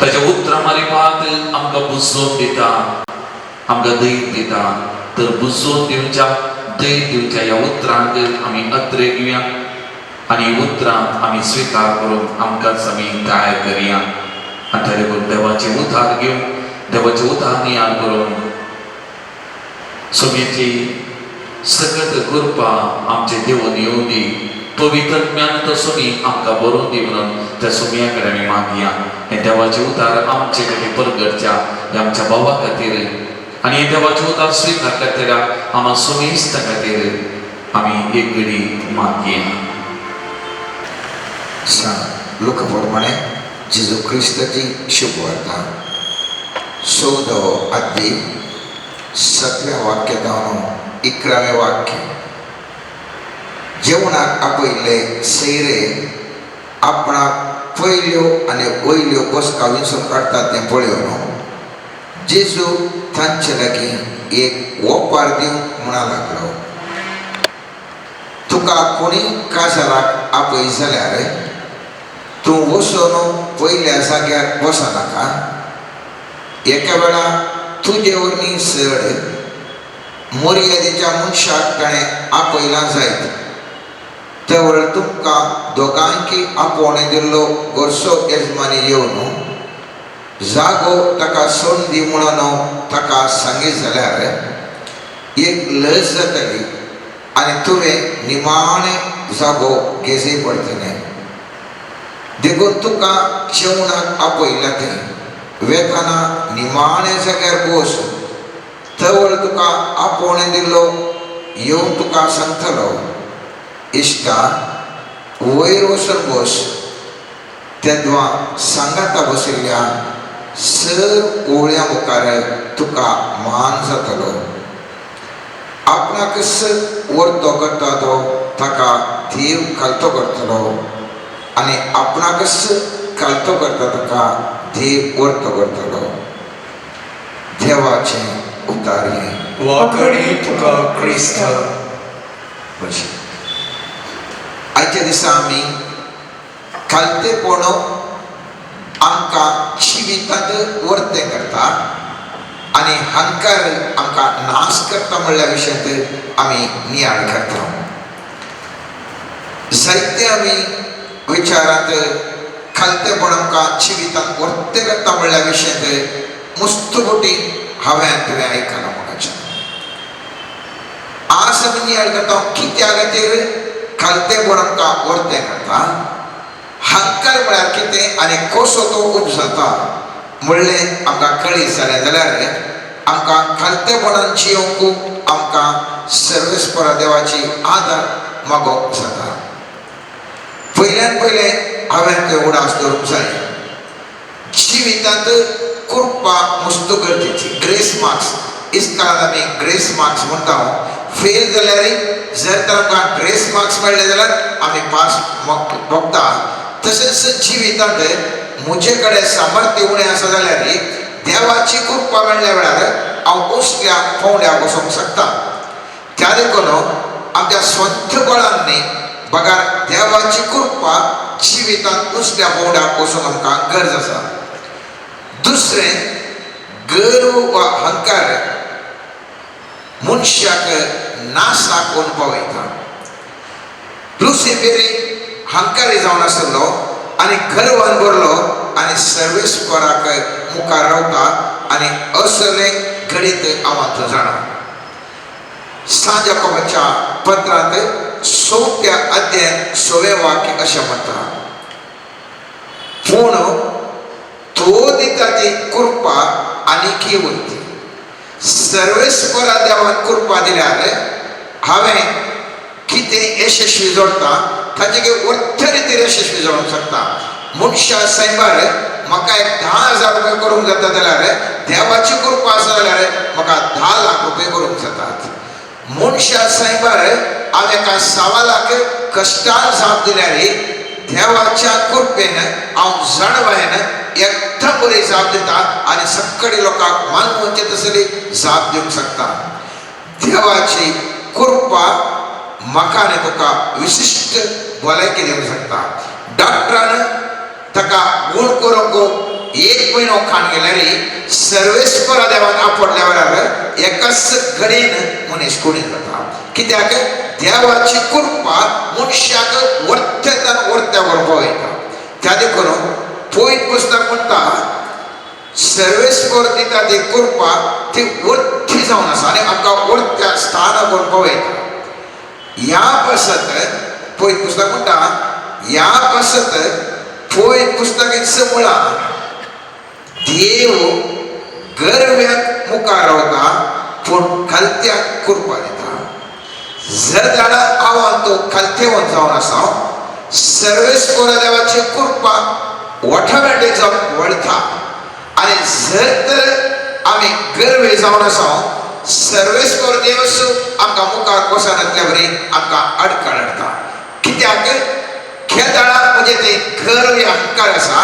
ताच्या उतरां मारिपाक आमकां बुजोवन दिता, आमकां धैर्य दिता. तर बुजोवन दिवच्या, धैर्य दिवच्या ह्या उतरांक आमी अत्रे घेवया आनी उतरां आमी स्विकार करून आमकांच आमी तयार करया. आनी ताचे करून देवाचे उधार घेवन, देवाचे उधार नियाळ करून सोमेची सकत कृपा आमचे देवून येवं दी. पवित्र ज्ञान तो सोमी आमकां बरोवन दी म्हणून त्या सोमया कडेन आमी मागया. हे देवाचे उधार आमचे खातीर परगडच्या, हे आमच्या भावा खातीर आनी हे देवाचे उधार स्विकार करतल्या आम्हा सोमेस्ता खातीर आमी एक घडी मागया. लोकप्रमाणे जेजू क्रिस्ताची शुभवार्ता 14 अध्याय 7व्या वाक्यात 11वें वाक्य. जेवणाक आपयल्ले सैरे आपणाक पयल्यो आनी वयल्यो बसका विंचून काडटात तें पळयोन जेजू तांचे लागीं एक ओपार दिवंक म्हणा लागलो. तुका कोणी काजाराक आपय जाल्यार तूं वचून पयल्या जाग्यार बसनाका. एका वेळा तुजे वरवीं चड मर्यादेच्या मनशाक ताणें आपयलां जायत. त्या वेळार तुमकां दोगांयकी आपोवणें दिल्लो गोरसो येजमानी येवन जागो ताका सोडून दी म्हणून ताका सांगीत जाल्यार एक लज जातली आनी तुवें निमाणें जागो घेजय पडटलें. देखून तुका जेवणाक आपयला थंय वेताना निमाणे जाग्यार बस. थंय तुका आपोवणें दिल्लो येवन तुका सांगतलो, इश्टा वयर वचून बस. तेदवा सांगाता बशिल्ल्या सर ओळ्या मुखार तुका मान जातलो. आपणाक वर्तो करता तो ताका देव खालतो करतलो आनी आपणाकच खालतो करता ताका देव वर्तो करतलो. देवाचे उतार हे. वखडी तुका क्रिस्त. आजच्या दिसा आमी खालतेपण आमकां जिवितांत वर्तें करता आनी हंकार आमकां नाश करता म्हणल्या विशयांत आमी नियाळ करता. जायते आमी विचारांत खालतेपण आमकां जिवितांत वर्तें करता म्हणल्या विशयांत मुस्तुगुटी हांवें तुवें आयकलां म्हणाचें. आज आमी नियाळ करता कित्या खातीर खालतेपण आमकां वर्तें करता. हंकार म्हळ्यार कितें आनी कसो तो उपजता म्हणलें आमकां कळीत जालें जाल्यार आमकां खालतेपणान जियोंक आमकां सर्वेस्परा देवाची आदार मागोवप जाता. पयल्यान पयलें हांवें थंय उडास दवरूंक जाय. जिवितांत कृपा मस्त गरजेची. ग्रेस मार्क्स इस्कारांत आमी ग्रेस मार्क्स म्हणटा. फेल जाल्यार जर तर आमकां ग्रेस मार्क्स मेळ्ळे जाल्यार आमी पास भोगता. तशेंच जिवितांत म्हजे कडेन सामर्थ्य उणें आसा जाल्यार देवाची कृपा मेळ्ळ्या वेळार हांव उसल्या पोंवड्याक वचूंक शकता. त्या देखून आमच्या स्वंत बळान न्ही बगार देवाची कृपा जिवितांत उसल्या पोंवड्याक वचूंक आमकां गरज आसा. दुसरें गर्व वा हंकार मनशाक नाशाक कोण पावयता. लुसिफेरी हंकारी जावन आसलो आनी गर्वान भरलो आनी सर्वेस्पराक मुखार रावता आनी असले घडीत आवाज जाणा. सांज याकोबाच्या पत्रांत 6व्या अध्यायात 6वें वाक्य अशें म्हणटा, पूण तो दिता ती कृपा आनीकय उरती. सर्वेस्परा देवान कृपा दिल्यार हांवें कितें यशस्वी जोडटा ताचे वर्थ रितीन यशस्वी जोडूंक शकता. मनशा सैमार म्हाका एक 10,000 रुपये करूंक जाता जाल्यार देवाची कृपा आसा जाल्यार म्हाका 10 लाख रुपये करूंक जातात. मनशा सायबार हांव एका सवालाक कश्टान जाप दिल्यार देवाच्या कृपेन हांव जाणवायन एकदम बरी जाप दिता आनी सगळे लोकांक मानवचे तसली जाप दिवंक शकता. देवाची कृपा म्हाका आनी तुका विशिश्ट भलायकी दिवंक शकता. डॉक्टरान ताका गूण करूंक 1 म्हयनो खाण गेल्यार सर्वेस्परा देवान आपडल्या वेळार एकाच घडीन मनीस कुणी जाता. कित्याक देवाची कृपा मनशाक वर्त्यान वर्त्या व्हरपाक वयता. त्या देखून पयत पुस्तक म्हणटा सर्वेस्पर दिता ती कृपा ती वर्ती जावन आसा आनी आमकां वर्त्या स्थान व्हरपाक वयता. ह्या पासत पयत पुस्तक म्हणटा ह्या पासत पयत पुस्तकाचो मुळा देव गर्व्याक मुखार रावता पूण खालत्याक कृपा दिता. जर जाणा हांव तो खालतेवंत जावन आसा सर्वेस्पर देवाची कृपा ऑटोमॅटीक जावन वळटा. आनी जर तर आमी गर्वे जावन आसा सर्वेस्पर देवस आमकां मुखार कोसान येतल्या बरी आमकां अडखळ हाडटा. कित्याक खेळटाळा म्हणजे ते गर्व अहंकार आसा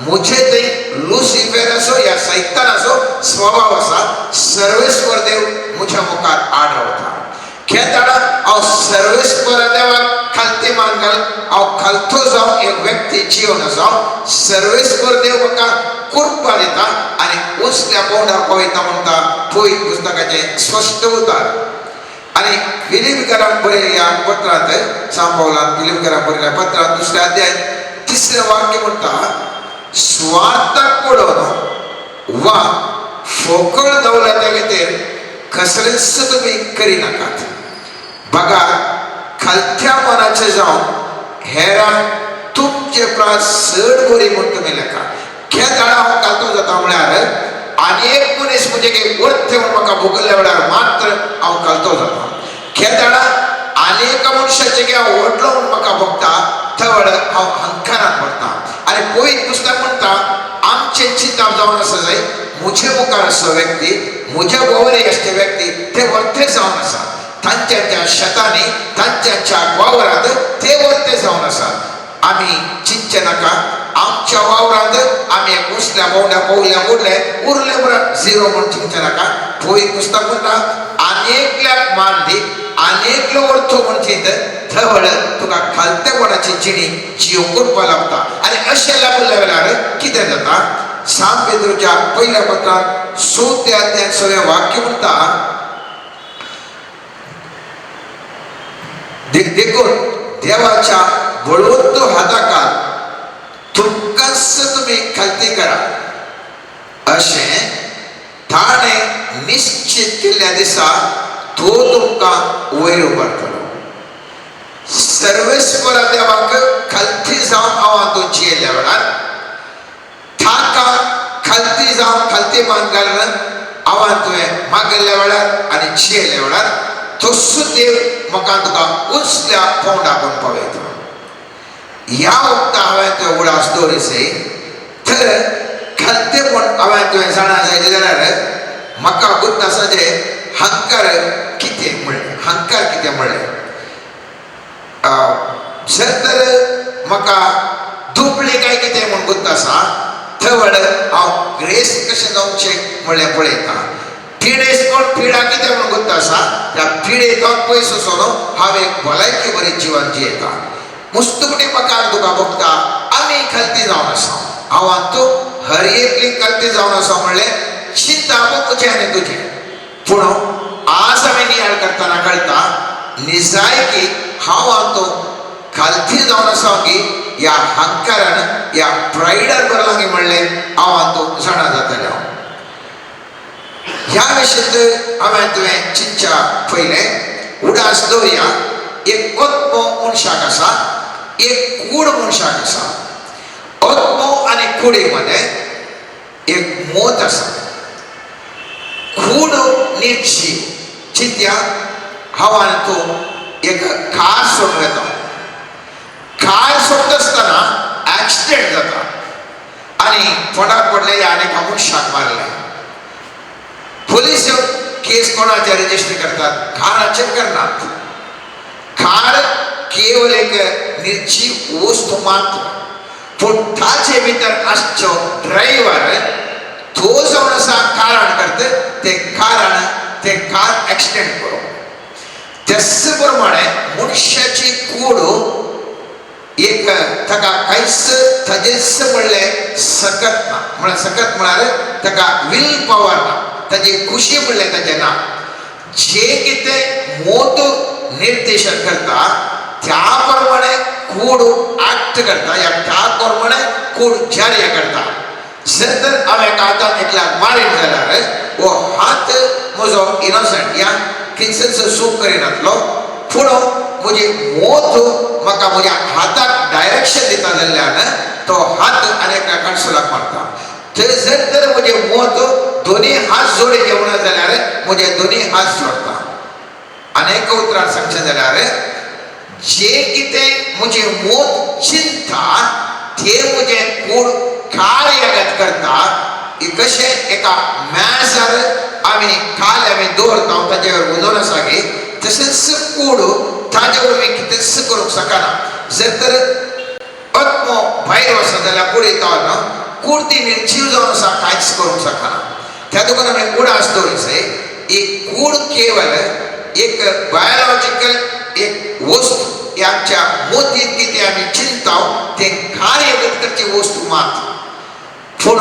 म्हजे ते लुसिफर असो या सैतानाचो स्वभाव आसा सर्वेस्पर देव म्हज्या मुखार आड रावता. खेळटाळा हांव सर्वेस्पर देवाक खालते मान घाल हांव खालतो जावन एक व्यक्ती जीवन आसा सर्वेस्पर देव म्हाका कृपा दिता आनी उसल्या पोंडाक वयता म्हणटा पयत पुस्तकाचे स्पश्ट उतार. आनी फिलिपीकरांक बरयल्या पत्रांत सांबावलान फिलिपीकरांक बरयल्या पत्रांत 2 अध्याय 3 वाक्य म्हणटा स्वार्थाक पडोवन वा फोकळ दौलत्या खातीर कसलेंच तुमी करिनाकात. बघा खालत्या मनाचे जावन हेरांक तुमचे प्राण चड बरी म्हूण तुमी लेखा. खेळटाळा हांव घालतो जाता म्हळ्यार आनी एक मनीस म्हणजे वर्थ म्हूण म्हाका भोगल्ल्या वेळार मात्र हांव घालतो जाता. खेळटाळा आनी एका मनशाचे की हांव व्हडलो म्हूण म्हाका भोगता त्या वेळार हांव अहंकारान पडटा. आनी पयत पुस्तक म्हणटा आमचे चिंताप जावन आसा जाय म्हजे मुखार असो व्यक्ती म्हज्या भोंवरी आसचे व्यक्ती ते वर्थे जावन आसा तांच्या शेतांनी तांच्या वावरांत ते वर्थे जावन आसात. आमी चिंतचे नाका आमच्या वावरांत आमी एक उसल्या बोंड्या पवल्या बुडले उरले बरं झिरो म्हूण चिंतचे नाका. पयत पुस्तक म्हणटा आनेकल्याक मान दी आनेकलो वर्थो म्हूण चिंत थळ तुका खालतेपणाची जिणी जीव करपा लागता. आनी अशें लागल्या वेळार कितें जाता सांत पेद्रूच्या पयल्या पत्रांत 6 अध्याय 6 वाक्य म्हणटा देखून देवाच्या बळवंत हाताखाल तुमकांच तुमी खालती करा अशें ताणें निश्चित केल्ल्या दिसा तो तुमकां वयर उबारतलो. सर्वेस्पर देवाक खालती जावन हांव तो जियेल्या वेळार ताका खालती जावन खालती मान घालून हांव तुवें मागल्या वेळार आनी जियेल्या वेळार तसो देव म्हाका तुका उसल्या पोंडाक पावयता. ह्या वक्ता हांवें तुवें उडास दवरिसे तर खालतेपण हांवें तुवें जाणा जाय जाल्यार म्हाका गुत्त आसा जे हंकार कितें म्हणलें हंकार कितें म्हणलें. जर तर म्हाका दुबळी काय कितें म्हूण गुत्त आसा थळ हांव ग्रेस कशें जावचें म्हणलें पळयता. पिडेस कोण पिडा कितें म्हूण गुत्त आसा त्या पिडेंत पयस वचून हांव एक भलायकी बरी जिवन जियेता. मुस्तुकडी म्हाका तुका भोगता आमी खालती जावन आसा हांव तूं हर एकली खालती जावन आसा म्हणलें चिंता म्हजें आनी तुजें. पूण आज आमी नियाळ करतना कळटा निजायकी हांव तो खालती जावन आसा की ह्या हंकारान ह्या प्रायडान बरलांगी म्हणलें हांव तो जाणा जातालें. हांव ह्या विशयींत हांवें तुवें चिंतच्या पयलें उडास दवरया. एक ओत्मो मनशाक आसा एक कूड मनशाक आसा. ओत्मो आनी कुडी मध्ये एक मोत आसा. कूड नीट जीव चिंत्या हांव आनी तूं एक कार सोडून येता. कार सोडटा आसतना एक्सिडेंट जाता आणि तोंडाक पडलेल्या अनेक मनशाक मारले. पोलीस केस कोणाचे रजिस्टर करतात? काराचे करनात. कार केवळ एक निर्जीव वस्तू मात्र, पण ताचे भितर आसचो ड्रायव्हर तो जावन असा कारण करते ते कारण ते कार ऍक्सिडेंट करो. त्याच प्रमाणे मनुष्याची कूड एक ताका कांयच ताजेच म्हणले सकत ना. म्हळ्यार सकत म्हळ्यार ताका विल पॉवर ना, ताजी खुशी म्हणले ताजे ना. जे कितें मोत निर्देशन करता त्या प्रमाणे कूड ऍक्ट करता, या त्या प्रमाणे कूड जारी करता. जर तर हांवें हातान एकल्याक मारीन जाल्यार हो हात म्हजो इनोसंट या किंचच सूख करिनातलो, पूण म्हजी मोत म्हाका म्हज्या हाताक डायरेक्शन दिता जाल्ल्यान तो हात आनीक कणसुलाक मारता. थंय जर तर म्हजे मोत दोनी हात जोडे जेवना जाल्यार म्हजे दोनी हात जोडता. अनेक उतरां सांगचें जाल्यार जे कितें म्हजे मोत चिंतता ते म्हजे कूड कार्यगत करता. कशें एका मॅजार आमी काल आमी दवरता ताजे वयर उदोन आसा गे, तशेंच कूड ताजे वयर आमी कितेंच करूंक शकना. जर तर आत्मो भायर वचना जाल्यार कूड येता न्हू, कूड ती निर्जीव जावन आसा, कांयच करूंक शकना. त्या देखून आमी कुडास दवरूंक जाय. एक कूड केवळ एक बायोलॉजिकल एक वस्तू, आमच्या मोतीन कितें आमी चिंतता ते कार्यगत करची वस्तू मात, पूण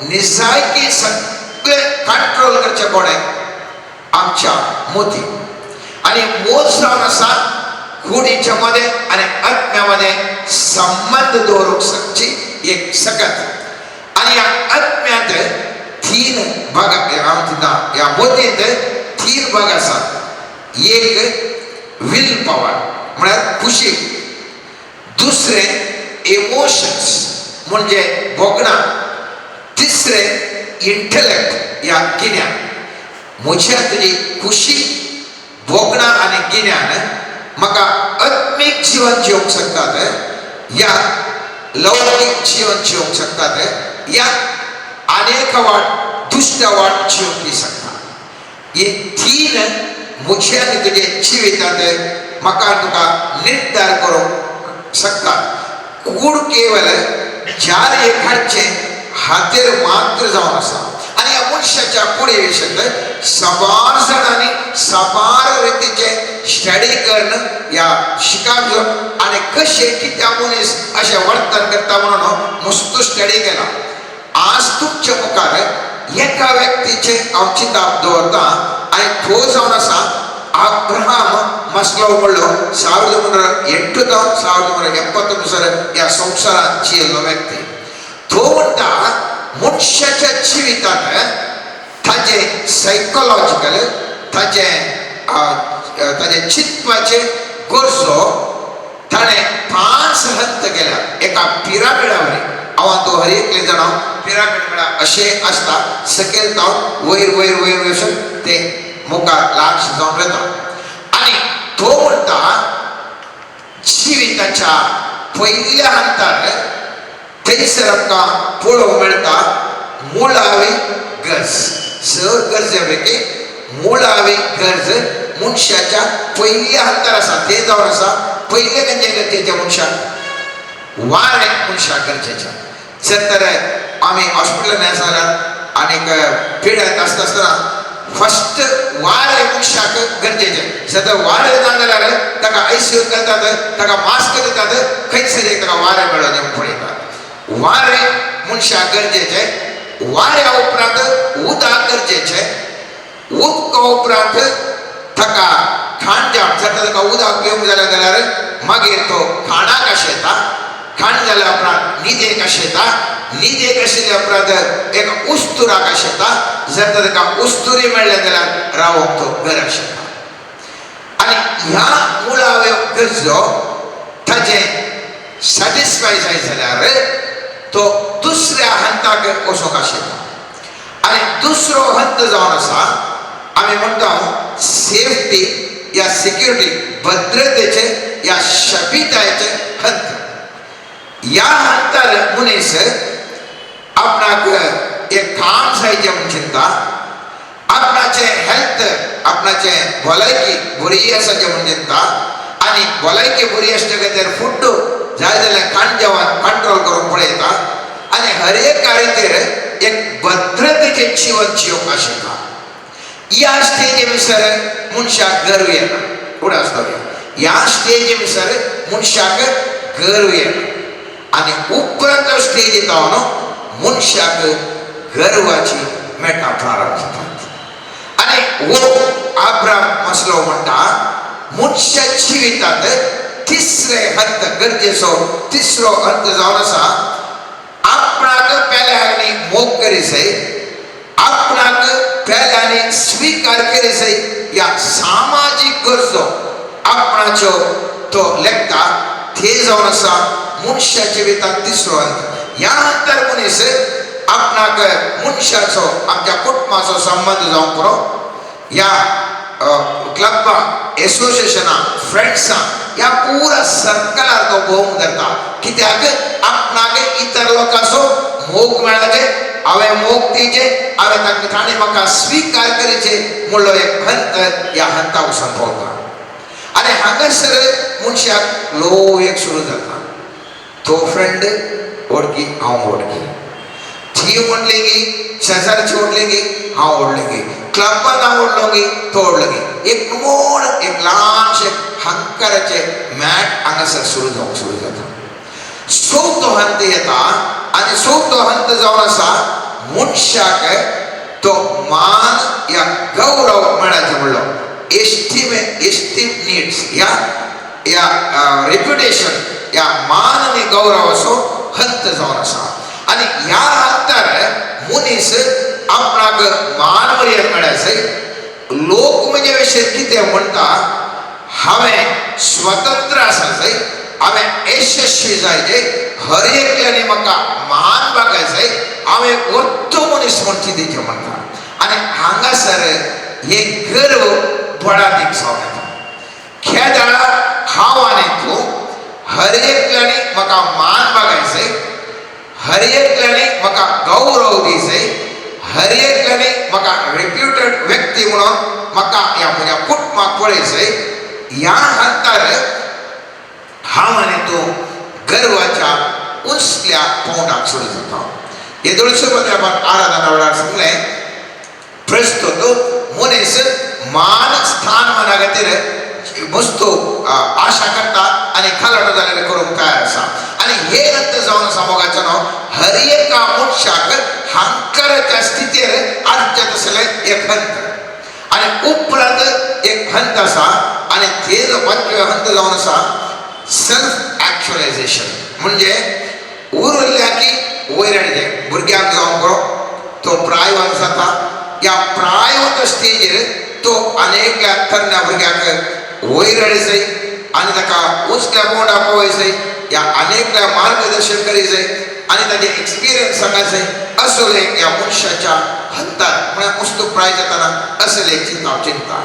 निजायकी सगळें कंट्रोल करचे कोणे? आमच्या मोती. आणि मोत जावन आसा कुडीच्या मध्ये आणि आत्म्यामध्ये संबंध दवरूंक शकची एक सकत. आणि ह्या आत्म्यांत तीन भाग, ह्या मोतींत तीन भाग आसात. एक विल पॉवर म्हळ्यार खुशी, दुसरे इमोशन्स म्हणजे भोगणा, तिसरे इंटेलेक्ट या गिन्यान. म्हज्या तुजी खुशी, भोगणा आणि गिन्यान म्हाका आत्मीक जीवन जिवंक शकतात, या लौकिक जीवन जिवंक शकतात, या अनेक वाट दुष्ट वाट जिवंक शकतात. हे तीन म्हज्या आनी तुजे जिवितांत म्हाका तुका निर्धार करूंक शकतात. कूड केवळ चार एकाचे हातेर मात्र जावन आसा. आणि ह्या मनशाच्या कुडे विशयी सबार जाणांनी सबार रितीचे स्टडी करून ह्या शिकाक घेवन आनी कशें कित्या मनीस अशें वर्तन करता म्हणून मस्त स्टडी केला. आज तुमच्या मुखार एका व्यक्तीचे हांव चिताब दवरता आनी तो जावन आसा अब्राहम मस्लो म्हणलो 1908 तो 1979 ह्या संवसारांत जियेल्लो व्यक्ती. तो म्हणटा मनशाच्या जिवितांत ताजे सायकोलॉजिकल ताजे चिंतपाचे गरजो ताणें 5 हंत केल्या एका पिरामिडा वरी. हांव तो हर एकले जाणां पिरामिड म्हळ्यार अशें आसता, सकयल जावन वयर वयर वयर वयर ते मुखार लाश जावन येता. आनी तो म्हणटा जिविताच्या पयल्या हंतार थंयसर आमकां पळोवंक मेळटा मुळावी गरज. 6 गरजे पैकी मुळावी गरज मनशाच्या पयल्या हंतार आसा. ते जावन आसा पयले खंयचे गरजेचे मनशाक? वारें मनशाक गरजेचें. जर तर आमी हॉस्पिटलांत आसा जाल्यार आनीक पिड्यात आसता आसतना फस्ट वारें मनशाक गरजेचें. जर तर वारें ना जाल्यार ताका ICU करतात, ताका मास्क दितात, खंयसर एक ताका वारें मेळोन येवन पळयतात. वारें मनशाक गरजेचें. वाऱ्या उपरांत उदक गरजेचें. उदका उपरांत ताका खाण जेवण. जर तर ताका उदक घेवंक जाल्यार मागीर तो खाणाक आशेता. खाण जाल्या उपरांत न्हिदेक आशेता. न्हिदेक आशिल्ल्या उपरांत एक उस्तुराक आशेता. जर तर ताका उस्तुरी मेळ्ळे जाल्यार रावोंक तो घर आशेता. आनी ह्या मुळाव्यो गरजो ताजें सॅटिस्फाय जाय जाल्यार तो दुसऱ्या हंताक वचोंक आशेता. आनी दुसरो हंत जावन आसा आमी म्हणटा सेफ्टी या सिक्युरिटी, भद्रतेचे या शपितायेचे हंत. ह्या हंतार मनीस आपणाक एक काम जायचे म्हूण चिंता आपणाचे हेल्थ आपणाचे भलायकी बरी आसाचे म्हूण चिंता आनी भलायकी बरी आसतकीर फूड जाय जाल्यार खाण जेवण कंट्रोल करूंक पळयता आनी हर एक रितीर एक भद्रतेचे जीवन जियोवपाक शिकता ह्या स्टेजी विसर मनशाक गर्व येना फुडें आसतलो ह्या स्टेजी विसर मनशाक गर्व येना आनी उपरांत स्टेज येता न्हू मनशाक गर्वाची मेटा प्रारंभ जातात आनी हो अब्राहम मसलो म्हणटा मनशा जिवितांत तिसरे हंत गरजेचो तिसरो हंत जावन आसा आपणाक पेल्यानी मोग करी जाय आपणाक पेल्यानी स्वीकार करी जाय ह्या सामाजीक गरजो आपणाच्यो तो लेखता ते जावन आसा मनशा जिवितांत तिसरो हंत ह्या हंतार मनीस आपणाक मनशाचो आमच्या कुटुंबाचो संबंध जावंक पुरो ह्या क्लबा एसोसिएशना फ्रेंड्सा ह्या पुरा सर्कलार तो भोवंक धरता कित्याक आपणाक इतर लोकांचो मोग मेळचे हांवें मोग दिवचे हांवें ताणें म्हाका स्वीकार करचे म्हणलो एक हंत ह्या हंता वचून पावता आनी हांगासर मनशाक लो एक सुरू जाता तो फ्रेंड ओळखी हांव ओळखी ती म्हणली की शेजारची ओढली की हांव ओढली की क्लबान हांव ओढलो की तो ओढलो की एक मोड एक ल्हानशे हंकाराचे मॅट हांगासर सुरू जाता चवथो हंत येता आनी चवथो हंत जावन आसा मनशाक तो मान या गौरव मेळाचे म्हणलो एस्टीम नीड्स या रेप्युटेशन या मान आनी गौरवाचो हंत जावन आसा आनी ह्या हंतार मनीस आपणाक मान मर्याद मेळाचे लोक म्हजे विशीं कितें म्हणटा हांवें स्वतंत्र आसा जाय हांवें यशस्वी जायचे हर एकल्यानी म्हाका मान बागाय जाय हांवें वर्तो मनीस म्हणची दिवचे म्हणटा आनी हांगासर हे गर्व बळादीक जावन येता खेदाळा हांव आनी तूं हर एकल्यानी म्हाका मान बागाय जाय हर एकल्यानी म्हाका गौरव दी जाय हर एकल्यानी म्हाका रेप्युटेड व्यक्ती म्हणून म्हाका ह्या म्हज्या कुटुंबाक पळय जाय ह्या हंतार हांव आनी तूं गर्वाच्या उसल्या पोंडाक सुरू जाता हे दोळशेपत्रांत आराधना वेळार सांगलें प्रस्तुत मनीस मान स्थान मना खातीर वस्तू आशा करता आनी खालडो जाल्यार करूंक तयार आसा आनी हे हंत जावन आसा मोगाचो न्हू हर एका मनशाक हंकाराच्या स्थितीर आसचें तसलें एक हंत आनी उपरांत एक हंत आसा आनी ते जो पंचवे हंत जावन आसा सेल्फ एक्चुअलायझेशन म्हणजे उरल्या की वैरणचे भुरग्याक जावंक बरो तो प्रायवान जाता ह्या प्रायवत स्टेजीर तो अनेक तरण्या भुरग्याक वैरण जाय आनी ताका उंचल्या पोंडा पळय जाय ह्या अनेकल्या मार्गदर्शन करी जाय आनी ताजे एक्सपिरियन्स सांगा जाय असले ह्या मनशाच्या हंतार म्हळ्यार वस्तू प्राय जाताना असले चिंता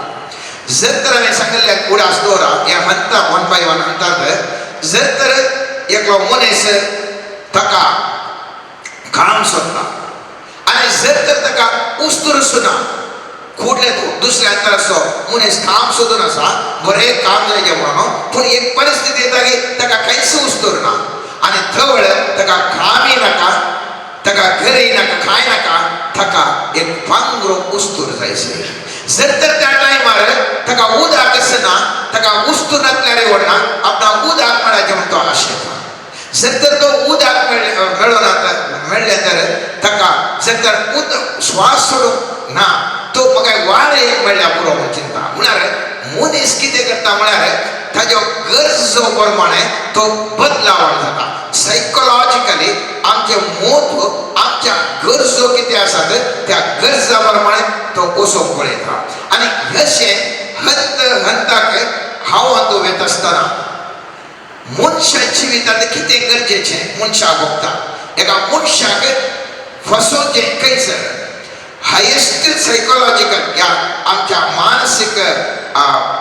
जर तर हांवें सांगिल्ल्या उडास दवरा ह्या हंता 1 by 1 हंतांत जर तर एकलो मनीस ताका काम सोदता आनी जर तर ताका उस्तूर सुना कुठले दुसऱ्या अंतराचो मनीस काम सोदून आसा बरें काम जायचें म्हणून पूण एक परिस्थिती येता की ताका कांयच उस्तूर ना आनी थळ ताका कामय नाका ताका घरय नाका कांय नाका ताका एक पांगरो उस्तूर जायचे जर तर त्या टायमार ताका उदक आसना ताका उस्तूर नासल्यार व्हडना आपणाक उदक मेळाचें म्हूण तो आशेता जर तर तो उदक मेळ्ळें तर ताका जर तर उदक श्वास सोडूंक ना तो म्हाका वार एक मेळ्ळ्या पुरो म्हूण चिंता म्हळ्यार मनीस कितें करता म्हळ्यार ताज्यो गरजो प्रमाणे तो बदलावण जाता सायकोलॉजिकली आमचे मोत आमच्या गरजो कितें आसात त्या गरजा प्रमाणे तो वचोंक पळयता आनी अशें हंताक हांव तूं वेत आसतना मनशा जिवितांत कितें गरजेचें मनशाक भोगता एका मनशाक फसोवचें खंयसर हायेस्ट सायकोलॉजिकल ह्या आमच्या मानसीक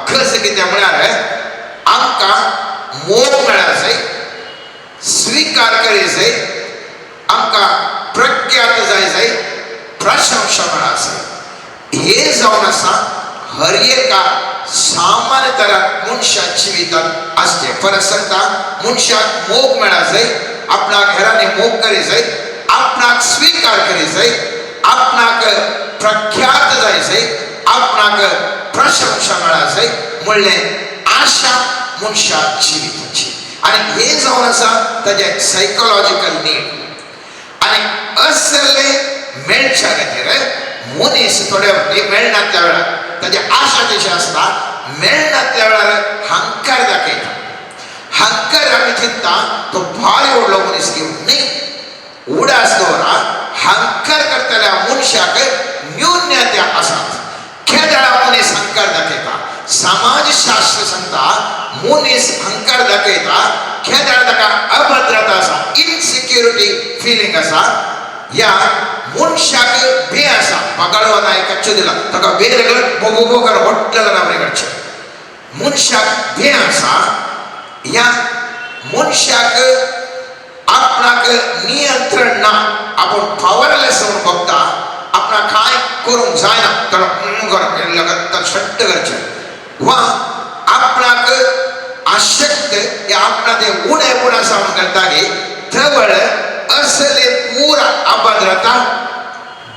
खर्च कितें म्हळ्यार आमकां मोग मेळा जाय स्वीकार करी जाय आमकां प्रख्यात जाय प्रशंसा मिळासे हे जाऊन असा हर एका सामान्य तरात मनशात जिवितात असते. परत सांगता मनशात मोग मिळा जाय, आपणा घराने मोग करी जाय, आपणाक स्वीकार करी जाय, आपणाक प्रख्यात जाय जाय, आपणाक प्रशंसा मिळा जाय म्हणले आशा मनशात जिविताची. आणि हे जाऊन असा त्याचे सायकोलॉजिकल नीड आणि असले मेळच्या खातीर मनीस थोड्या मेळनातल्या वेळार त्याची आशा कशी असता, मेळनातल्या वेळार हंकार दाखयता. हंकार आमी चिंता तो भार व्हडलो मनीस घेवन न्ही, उडास दवरा. हंकार करतल्या मनशाक न्यून्यता आसात. खेदाळा मनीस हंकार दाखयता. समाजशास्त्र सांगता मनीस हंकार दाखयता खेदाळ ताका अभद्रता आसा, इनसिक्युरिटी फिलिंग आसा. या मनशाक भे आसा. पगाळवान एक कच्चो दिला ताका भे लागलो बोबो कर होटलेला नामरे कडचे मनशाक भे आसा. या मनशाक आपणाक नियंत्रण ना, आपण पावरलेस म्हणून बघता. आपणा काय करूंक जायना तर लगातार शट्ट करचे वा आपणाक अशक्त या आपणा ते उणेपण आसा म्हणून करता गे थवळ असले पूरा अभद्रता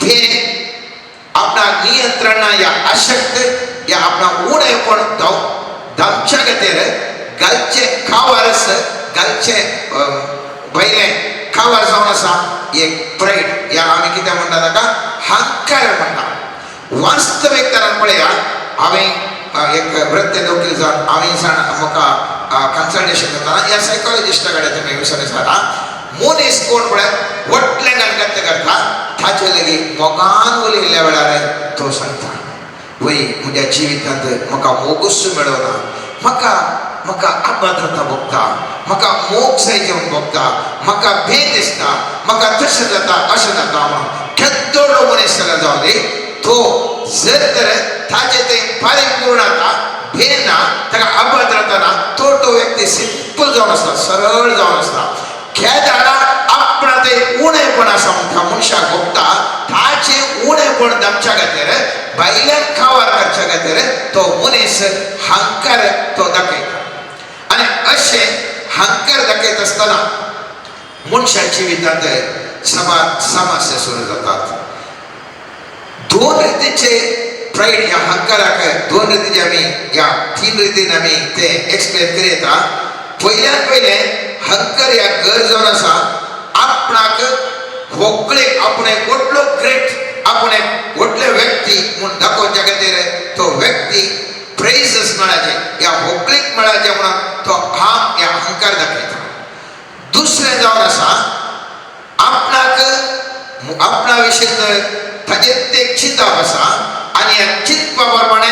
भे आपणा नियंत्रण या अशक्त या आपणा उणेपण धमच्या गतेर गालचे खावारस गालचे बैले खावार जावन आसा एक प्राईड. या आमी कितें म्हणटा ताका हंकार म्हणटा. वास्तवीक तरान पळया हांवें एक वृत्ते वकील जावन हांवें म्हाका कन्सल्टेशन करतना या सायकोलॉजिस्टा कडेन तुमी विचारा मनीस कोण पळय वटले गणगत्य करता ताचे लेगीत मोगान उलयल्ल्या वेळार तो सांगता वय म्हज्या जिवितांत म्हाका मोगूच मेळना, म्हाका अभद्रता भोगता, म्हाका मोग जाय जेवन भोगता, म्हाका भेद दिसता, म्हाका तशें जाता अशें जाता म्हणून केदोडो मनीस जाल्यार जावं दी तो जर तर ताचे ते परिपूर्ण आता भेद ना ताका अभद्रता ना तो व्यक्ती सिंपल जावन आसता, सरळ जावन आसता. खेदाळा आपणा ते उणेपण आसा म्हणटा मनशाक भोगता ताचे उणेपण दमच्या खातीर भायल्यान खावार करच्या खातीर तो मनीस हंकार तो दाखयता. आणि अशे हंकार दाखयत आसतना मनशाच्या जिवितांत समस्या सुरू जातात. दोन रितीचे प्राईड या हंकाराक दोन रितीचे आमी या तीन रितीन आमी ते एक्सप्लेन करीता. पयल्यान पयले हंकार या घर जावन आसा आपणाक व्हंकलेक आपण एक व्हडलो ग्रेट आपण एक व्हडले व्यक्ती म्हूण दाखोवच्या खातीर तो व्यक्ती प्रेजस मेळाचे या व्हंकलेक मेळाचे म्हणून तो हांव या हंकार दाखयता. दुसरें जावन आसा आपणाक आपणा विशीं ताचेर ते चिंतप आसा आनी ह्या चिंतपा प्रमाणे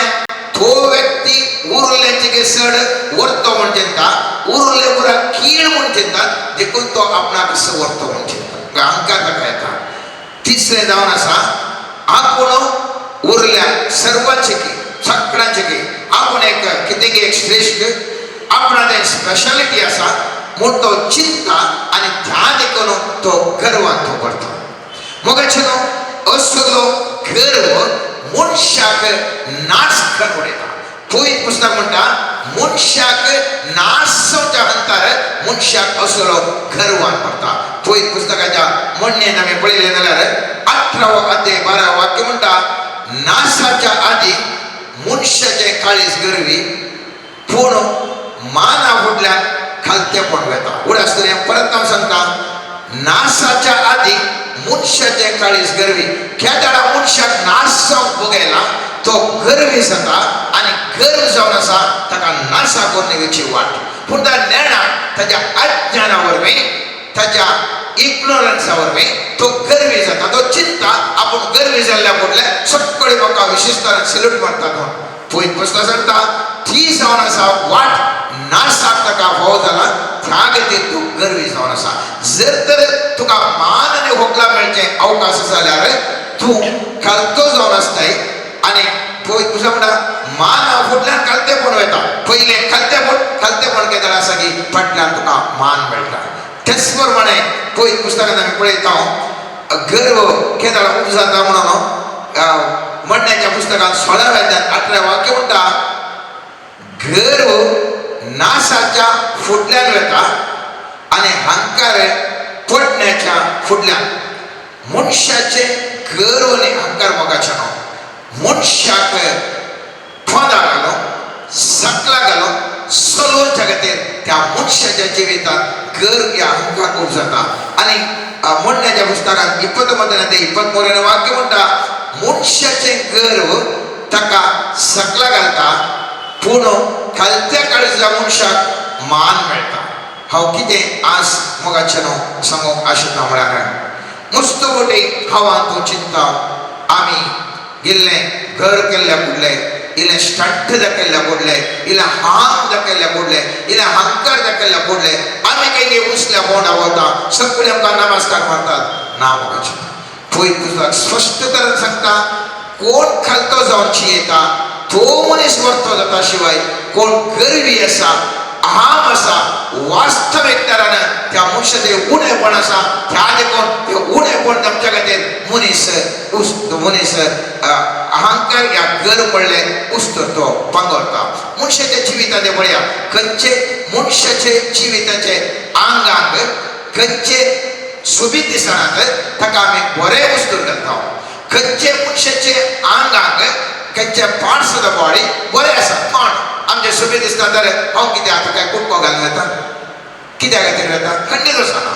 तो व्यक्ती उरल्याचे चड व्हरतो म्हूण चिंता, उरले पुरा कीड म्हूण चिंता, देखून तो आपणाक कसो व्हरतो म्हूण चिंता. हंकार ताका येता. तिसरें जावन आसा आपूण उरल्या सर्वांचे की सगळ्यांचे की आपूण एक कितें एक श्रेष्ठ आपणा ते स्पेशालिटी आसा म्हूण तो चिंता आनी त्या देखून तो गर्वान तो करता. मोगाचे असलो गर्व मनशाक नाश करून उडयता. पयत पुस्तक म्हणटा मनशाक नाशच्या अंतर मनशाक असलो गर्वान पडटा. पयत पुस्तकाच्या म्हणणेन आमी पळयलें जाल्यार 18 अध्याय 12 वाक्य म्हणटा नाशाच्या आदी मनशाचे काळीज गरवी पूण माना फुडल्यान खालतेपण वेता. उडास तरी परत हांव सांगता नाशाच्या आदी मनशाचे काळीज गरवी खेदाळा मनशाक नाश जावंक बगयला तो गर्वी जाता आनी गर्व जावन आसा ताका नाशा करण्याची वाट. पूण त्या नेणा ताच्या अज्ञाना वरवीं ताच्या इग्नोरन्सा वरवीं तो गर्वी जाता. तो चिंता आपूण गर्वी जाल्ल्या फुडल्या सगळे म्हाका विशेषतान सल्यूट मारतात म्हणून. पयत पुस्तक सांगता ती जावन आसा वाट नाशाक ताका फाव जाला त्या खातीर तूं गर्वी जावन आसा. जर तर तुका मान आनी होकला मेळचे अवकाश जाल्यार तूं खालतो जावन आसताय आनी पयत पुस्तक म्हणटा मान फुडल्यान खालतेपण वयता. पयलें खालतेपण केदार आसा की फाटल्यान तुका मान मेळटा. तेच प्रमाणे पयत पुस्तकांत आमी पळयता गर्व केदाळा उपजाता म्हणून म्हणण्याच्या पुस्तकात 16 वाक्य म्हणता गर्व नाशाच्या फुडल्यान वेता आणि अहंकार पडण्याच्या फुडल्यान. मनशाचे गर्व आणि अहंकार मोगाचे न्हू. मनशाक पदां घालून सकला घालून सलोन जगतेर त्या मनशाच्या जिवितांत गर्व या अहंकार खूप जाता. आणि म्हणण्याच्या पुस्तकात 20 ते 23 वाक्य म्हणटा मनशाचे गर्व ताका सकला घालता पूण खालत्या काळीच्या मनशाक मान मेळटा. हांव कितें आज मोगाचें न्हू सांगूंक आशिल्लो म्हळ्यार मस्त मोठी हांवां तूं चिंता आमी गेल्ले घर केल्ल्या बुडले इल्ले स्टंट दाखयल्ल्या बुडले इल्ले हाम दाखयल्ल्या बुडले इल्ले अहंकार दाखयल्ल्या बुडले आमी केली उसल्या बोंडा वता सगळे आमकां नमस्कार मारतात ना मोगाचें. पळय पुस्तक स्पश्ट तरेन सांगता कोण खालतो जावन येता तो मनीस वरतो जाता शिवाय कोण गर्वी आसा अहम आसा वास्तवीक तरान त्या मनशाचें उणेपण आसा त्या देखून तें उणेपण आमच्या खातीर मनीस अहंकार या गर्व म्हणले उस्तो तो पांगरता. मनशाच्या जिविताचे पळया खंयचे मनशाचे जिविताचे आंगांक खंयचे सोबीत दिसनात ताका आमी बरें वस्तू घालता. खंयचे मनशाचे आंगांक खंयचे पार्ट्स ऑफ द बॉडी बरें आसा पण आमचे सोबीत दिसता जाल्यार हांव कितें आतां काय कुटको घालून येता कित्या खातीर येता खंडीत वचना.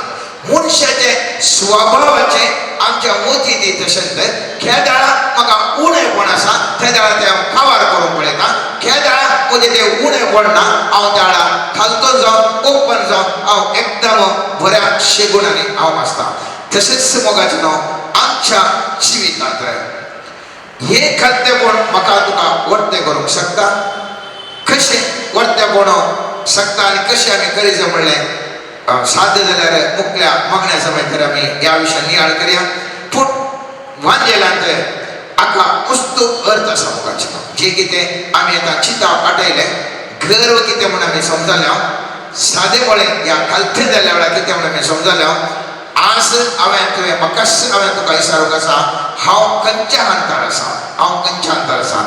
मनशाचे स्वभावाचे आमच्या मोती ती तशेंच खेदाळा म्हाका उणेपण आसा त्या दाळा तें काबार करूंक पळयता. खेदाळा म्हजें तें उणेपण ना हांव त्या वेळा खालतो जावन ओपन जावन हांव एकदम बऱ्या शेगुणांनी हांव आसता. तशेंच मोगाचें न्हू आमच्या जिवितांत हे खालतेपण म्हाका तुका वर्तें करूंक शकता. कशें वर्तेपण शकता आनी कशें आमी करीत म्हणलें साध्य जाल्यार मुखल्या मागण्या समेत आमी ह्या विशयान नियाळ करया. पूण वांजेलांत हाका वस्तू अर्थ आसा मोगाचें जें कितें आमी आतां चिंताव काडयलें गर्व कितें म्हूण आमी समजले सादेपणें ह्या खालते जाल्ल्या वेळार कितें म्हूण आमी समजले. आज हांवें तुका विचारूंक आसा हांव खंयच्या अंतर आसा हांव खंयच्या अंतर आसा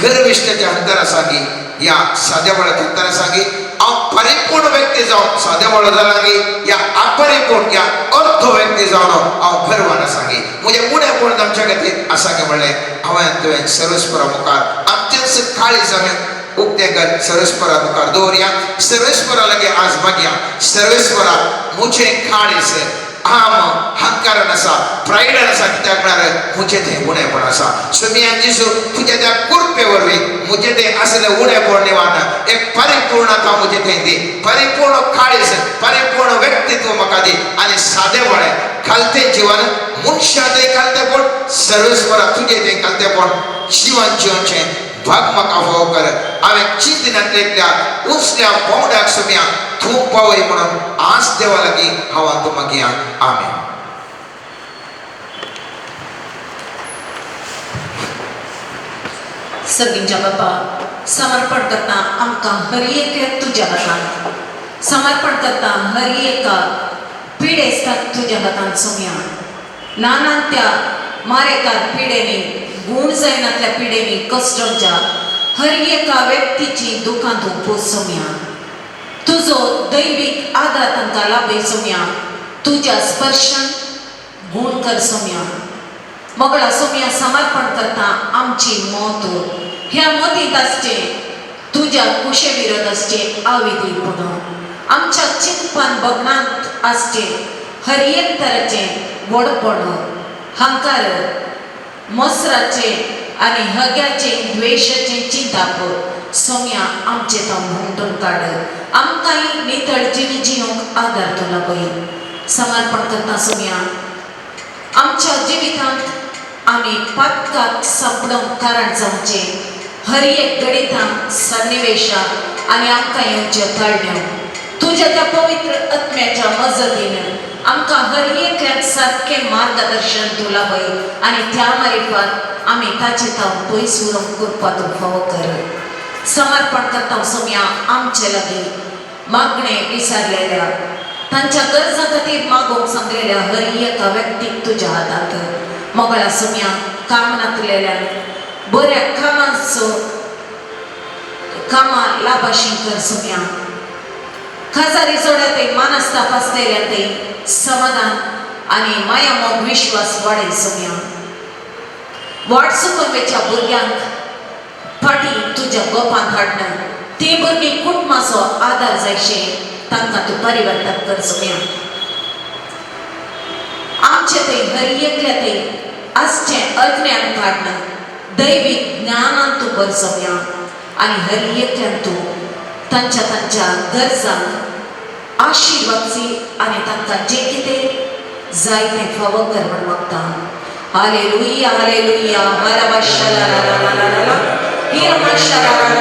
गर्विश्टाच्या अंतर आसा की या सादेपणाच्या अंतर आसा की हांव परिपूर्ण व्यक्ती जावन सादेपण जाला की या अपरिपूर्ण या अर्थ व्यक्ती जावन हांव गर्वान आसा की म्हजें उणेपण आमच्या खातीर आसा की म्हणलें हांवें तुवें सर्वेस्परा मुखार आमचेच काळीज आमी उक्तें कर सर्वेस्परा मुखार दवरया. सर्वेस्परा लागीं आज मागया सर्वेस्परा म्हजें काळीज आम अहंकारान आसा प्रायडान आसा कित्याक म्हळ्यार म्हजें तें उणेपण आसा. स्वामी जेजू तुज्या त्या कृपे वरवीं म्हजें तें आसलें उणेपण निवारण एक परिपूर्णता म्हजें तें दी परिपूर्ण काळीज परिपूर्ण व्यक्तित्व म्हाका दी आनी सादेपणें खालतें जिवन मनशाचें खालतेपण सर्वेस्परा तुजें तें खालतेपण जिवन जिवचें भाग म्हाका फाव कर. हांवें चिंतनांतल्या उसल्या बोंडाक सोम्या तूं पावय म्हणून आज देवा लागीं हांव तूं मागया आमेन. सर्गींच्या बापा समर्पण करता आमकां हर एक तुज्या हातांत समर्पण करता हर एका पिडेस्ताक तुज्या हातांत सोम्या. नानान त्या मारेकार पिडेनी गूण जायनातल्या पिडेनी कश्टांच्या हर एका व्यक्तीची दुखां धुंपू सोम्या. तुजो दैवीक आदार तांकां लाभे सोम्या. तुज्या स्पर्शान गूण कर सोम्या. मोगळा सोम्या समर्पण करता आमची मोत ह्या मोतीत आसचे तुज्या कुशे विरोध आसचे आविधीपण आमच्या चिंतपान बगणांत आसचे हर एक तराचे वडपण हंकार मसराचे आनी हग्याचे द्वेषाचे चिंताप सोम्या आमचे तो म्हणटून काड. आमकांय नितळ जिणी जियोंक आदार तो लाभय. समर्पण करता सोम्या आमच्या जिवितांत आमी पातकाक सापडूंक कारण जावचे हर एक गणितांत सन्निवेशा आनी आमकां येवच्यो ताळण्यो तुज्या त्या पवित्र आत्म्याच्या मजतीन आमकां हर एक सारकें मार्गदर्शन तूं लाभय आनी त्या मारिफात आमी ताचे तांव पयस उरोवंक करपाचो फाव कर. समर्पण करता सोम्या आमचे लागीं मागणें विचारलेल्या तांच्या गरजा खातीर मागोवंक सांगलेल्या हर एका व्यक्तीक तुज्या हातांत मोगळा सुम्या कामनातलेल्या बऱ्या कामा लाभाशी कर सुम्या खाजारी जोड्या ते मानस तपासलेल्या ते समाधान आणि माया मोग विश्वास वाडय सुम्या वाट चुकोवपाच्या भुरग्यांक फाटी तुज्या गोपांत हाडणं ते भुरगे कुटुंबाचो आदार जायशे तांकां तूं परिवर्तन कर सुम्या आमचे ते हर एकल्या ते आसचें अज्ञान काडणं दैवीक ज्ञानान तूं भर सुम्या आनी हर एकल्यान तूं तांच्या गरजांक आशिर्वादची आनी तांकां जे कितें जाय तें फावो कर म्हण मागता hallelujah hallelujah hallelujah hallelujah hallelujah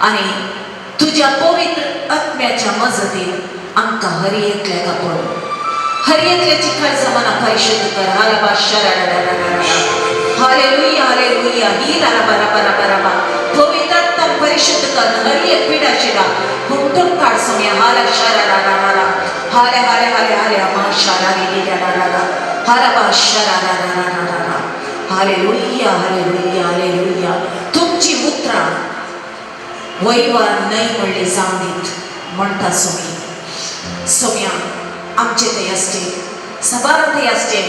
आणि तुझ्या पवित्र आत्म्याच्या मजतीत आमकां हर एकल्याक आपण हर एकल्याची काळजा मना परिशुद्ध कर हालेलुया हालेलुया ही राबा पवित्र आत्मा परिशुद्ध कर हर एक पिडा शिडा हुंटून काढ समय हाला शरा हाले हाले हाले हाले मा शरा हारा शरा हालेलुया हालेलुया हालेलुया तुमची मुद्रा वैवार नाही म्हणले जाऊन देत म्हणता सोम्या आमचे ते असते सभार ते असते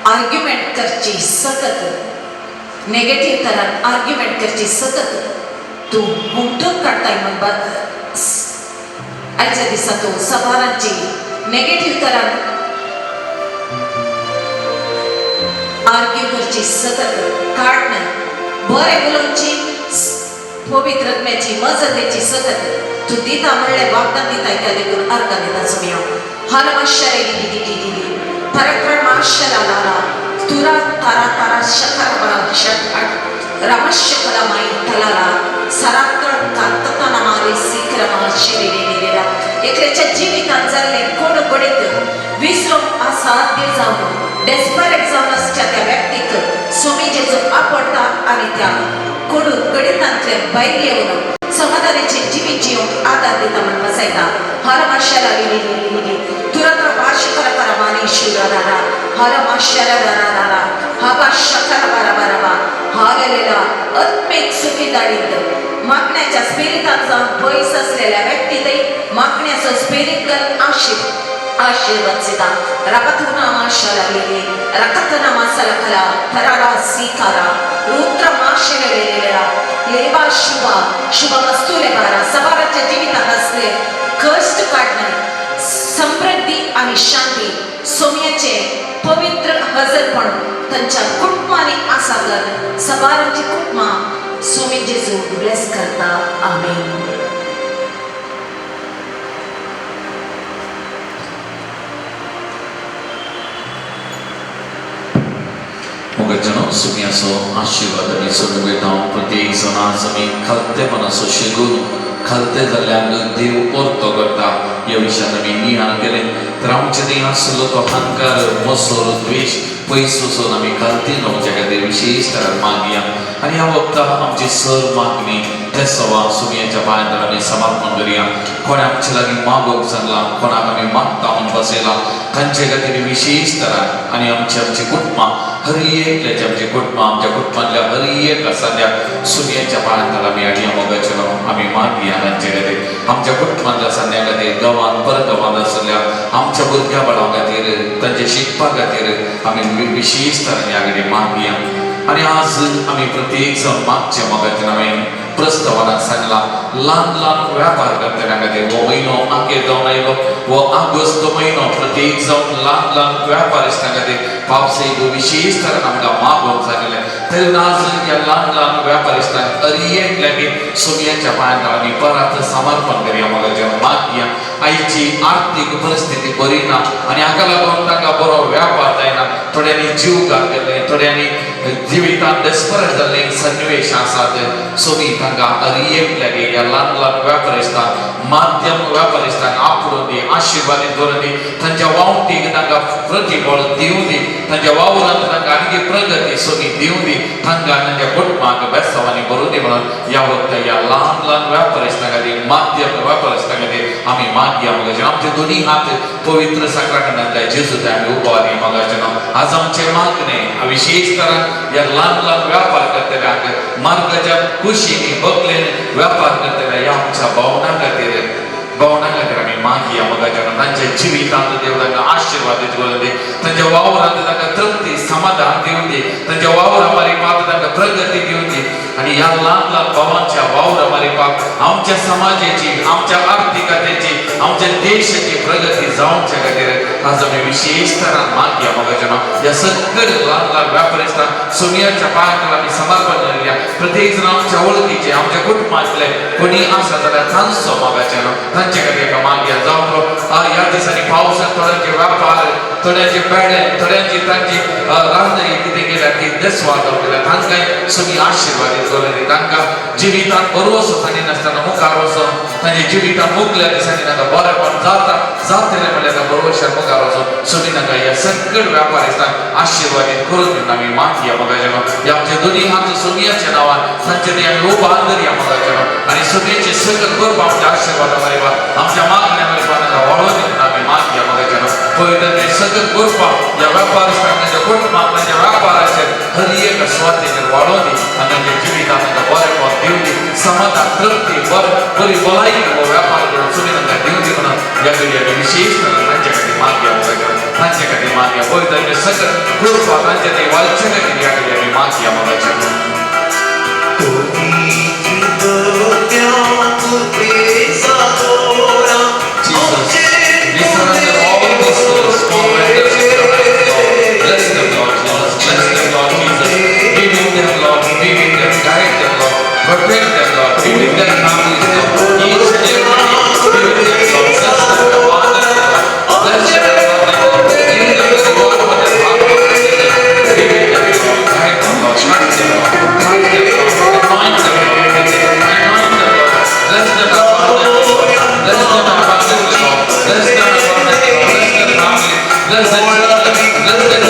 आर्ग्युमेंट करची सतत नेगेटिव्ह तरान आर्ग्युमेंट करची सतत तू हुमटून काढताय मग आयच्या दिसा तू सभारांची नेगेटिव्ह तरान आर्ग्यू करची सतत काढणं बरे बोलूनची पवित्र आत्म्याची मजतेची सतत तू दिता म्हणले वागदान दिता त्या देखून अर्थ दिता सोम्या हर आश्चर्य दिली पराक्रम आश्चर्य आला तू तुरा तारा तारा शकर बरा शट रमशकलमाई तलाला सराकळ काततनमारे सिकरमा शिरेरेरेरा एकल्याच्या जीवितात जाल्ले कोड बडीत विसरूंक असाध्य जावन डेस्परेट जावन असच्या त्या व्यक्तीक स्वामी जेजू आपडटा आणि त्या कोड गडितांतले भायर येवन समाधानाचे जिवीत जीवन आधार दिता म्हण बसयता हर माशाला लिली तुरंत भाषकर परमानी शिवरारा हर माशाला रारा हवा शकर बराबरा हालेलेला आत्मिक सुखी दाडीत मागण्याच्या स्पिरिटात जाऊन पैस असलेल्या व्यक्तीतही मागण्याचं स्पिरिटल आशीर्वाद सिद्धा रकतुना माशाला लिली रकतना मासाला कला थराडा सीकारा रुद्र माशेला लिहिलेला लेबा शुभ वस्तू लेबारा सवाराच्या जीवितात असले कष्ट काढणे समृद्धी आणि शांती सोम्याचे पवित्र हजरपण त्यांच्या कुटुंबाने आसा कर सवारांची कुटुंबा सोमी जेजू ब्लेस करता आमेन. मोगजनो सुमियासो आशीर्वाद आणि सोडवेता प्रत्येक जणांच मी खालते मनासो शिकून खालते जाल्ल्याक देव परतो करता ह्या विशयान आमी नियाळ केले तर आमचे ती आसलो तो अहंकार मसोर द्वेष पयस वचून आमी खालती रावचे खातीर विशेष तरान मागया आनी ह्या वक्ताक आमची सर मागणी ते सवा सुमयाच्या पांयार आमी समर्पण करया. कोणे आमचे लागीं मागोवंक सांगला कोणाक आमी मागता म्हूण बसयला तांचे खातीर विशेष तरान आनी आमची कुटुंबां हर एकल्याचे आमचे कुटुंबां आमच्या कुटुंबांतल्या हर एक आसाल्या सुमयाच्या पांयार आमी आनी मोगाचें आमी मागया तांचे खातीर आमच्या कुटुंबांतल्या सद्या खातीर गांवांत परगांवांत आसल्या आमच्या भुरग्या बाळां खातीर तांचे शिकपा खातीर आमी विशेष तरान ह्या कडेन मागया. आनी आज आमी प्रत्येक जण मागचे मोगाचें हांवें प्रस्तावनाक सांगला ल्हान ल्हान व्यापार करतल्या खातीर हो म्हयनो आखेर जावन आयलो हो ऑगस्ट म्हयनो प्रत्येक जण ल्हान ल्हान व्यापारिस्तां खातीर पावसाक विशेष तरान आमकां मागोवंक सांगलें तेन्ना आज ह्या ल्हान ल्हान व्यापारिस्तांक हर एक लागीं सुमयाच्या पांयार आमी परत समर्पण करया मोगाचें मागया. आयची आर्थीक परिस्थिती बरी ना आनी हाका लागून तांकां बरो व्यापार जायना थोड्यांनी जीव घातलेले थोड्यांनी जिवितांत डेस्परेट जाल्ले सन्निवेश आसात सोमी तांकां हर एक लागीं ह्या ल्हान ल्हान व्यापारिस्तांक माध्यम व्यापारिस्तांक आपणून दी आशिर्वादीत करून दी तांच्या वावटीक तांकां प्रतिफळ दिवं दी तांच्या वावरांत तांकां आनी प्रगती सोमी दिवं दी तांकां तांच्या कुटुंबाक बेसांवांनी भरून दी म्हणून ह्या वखदार ह्या ल्हान ल्हान व्यापारिस्तां खातीर माध्यम व्यापारिस्तां खातीर आमी मागया मोगाचें आमचे दोनी हात पवित्र साकराखंडांतल्या जेजूत आमी उबारया मोगाचें आज आमचे मागणे विशेष तरान ह्या ल्हान ल्हान व्यापार करतल्यांक मार्गाच्या खुशीनी बकलेन व्यापार करतल्या ह्या आमच्या भावनां खातीर आमी मागया मोगाचें तांच्या जिवितांत देव तांकां आशिर्वादीत करून दी तांच्या वावरांत तांकां तृप्ती समाधान दिवं दी तांच्या वावरा मारिपाक तांकां प्रगती दिवं दी आनी ह्या ल्हान ल्हान भावांच्या वावरा मारिपाक आमच्या समाजाची आमच्या आर्थिकतेची आमच्या देशाची प्रगती जावच्या खातीर आज आमी विशेष तरान मागया मोगाचें ह्या सगळे ल्हान ल्हान व्यापारिस्तांक सुमयाच्या पांयार आमी समर्पण करूया. प्रत्येक जण आमच्या वळखीचे आमच्या कुटुंबांतले कोणी आसा जाल्यार तांचो मोगाचें तांचे खातीर मागया जावं ह्या दिसांनी पावसांत थोड्यांचे व्यापार थोड्यांचे पेडे थोड्यांची तांची रांदरी कितें केल्या ती देसवाद केल्या तांकांय सुमी आशिर्वादीत करून दी तांकां जिवितांत बरो वचोनी नासतना मुखार वचोन तांच्या जिवितांत मुखल्या दिसांनी तांकां बरेंपण जातलें म्हणल्यार तांकां बरोवशार मुखार वचोन सुमी तांकां ह्या सगळे व्यापारिस्तांक आशिर्वादीत करून दिवन आमी मागया मोगाचें ह्या आमचे दोनी हात सुमयाच्या नांवान तांचे ती आमी उबार करया मोगाचें आनी सुमयेचे सगळे करप आमच्या आशिर्वादा मारिपा आमच्या मागण्या मारिपा तांकां वाळो दिवन आमी मागया मोगाचें पळयता तें सगळे करपाक ह्या व्यापारिस्तांक तांच्या कुटुंबाक तांच्या व्यापाराचेर हर एक स्वार्थेचेर वाडो दी आनी तांच्या जिवितांत तांकां बरेंपण दिवं दी समाधान तृप्ती बरी भलायकी हो व्यापार करून सुमी तांकां दिवं दी म्हणून ह्या घडये आमी विशेष करून तांचे खातीर मागया मोगाचें तांचे खातीर मागया पळयता तें सगळे करपाक तांचे ते वालचे खातीर ह्या घडये आमी मागया मोगाचें. Protect them, Lord. Be with their families, Lord. Each and every day, be with them, Lord. Bless them, Lord. Bless them, Lord. Give them the reward for their hard work. Be with Bless the bless the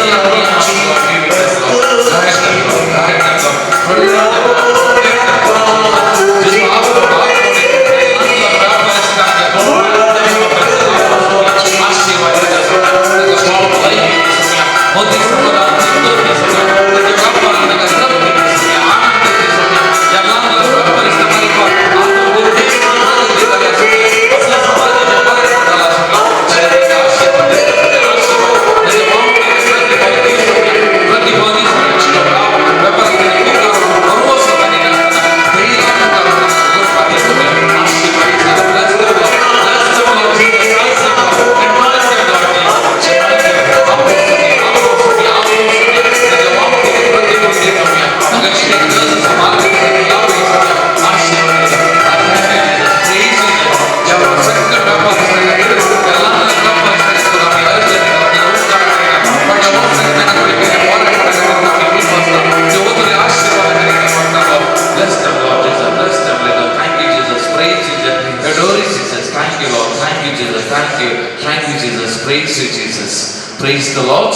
Praise the Lord.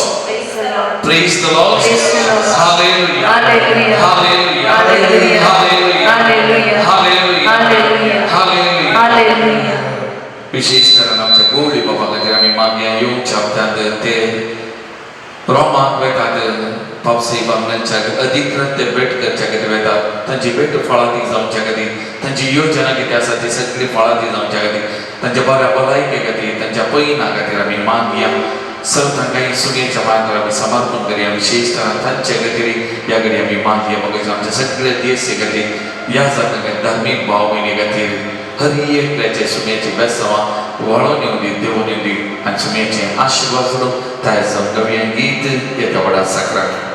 Praise the Lord. Hallelujah. Hallelujah. Hallelujah. Hallelujah. Hallelujah. Hallelujah. Hallelujah. Hallelujah. Hallelujah. Hallelujah. विशेष तरह आमच्या गोळी बाबाला जर आम्ही मागे येऊन छापतात ते रोमाक वेतात पावसाई बांगल्यांच्या अधिकृत ते भेट करच्या कधी वेतात तांची भेट फळादी जावच्या कधी तांची योजना किती आसा ती सगळी फळादी जावच्या कधी तांच्या बऱ्या भलायके खातीर तांच्या पैना खातीर आमी मागया सर्वांकाही सुनेच्या मार्गावर आम्ही समर्पण करूया विशेषतः त्यांच्या खातीर या घडी आम्ही मागया बघूया आमच्या सगळ्या देश खातीर या जागा धार्मिक भाव बहिणी खातीर हर एकल्याचे सुमेची बेसवा वळून येऊ दी देऊन येऊ दी आणि सुमेचे आशीर्वाद सोडून त्या समगव्या गीत येता वडा साकरा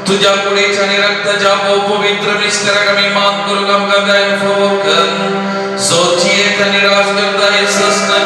तुझ्या पुढेच्या आणि रक्ताच्या पवित्र मिस्टर आम्ही मान करू गम गदाय फोकन सोचिए तनि राज करता है सस्ना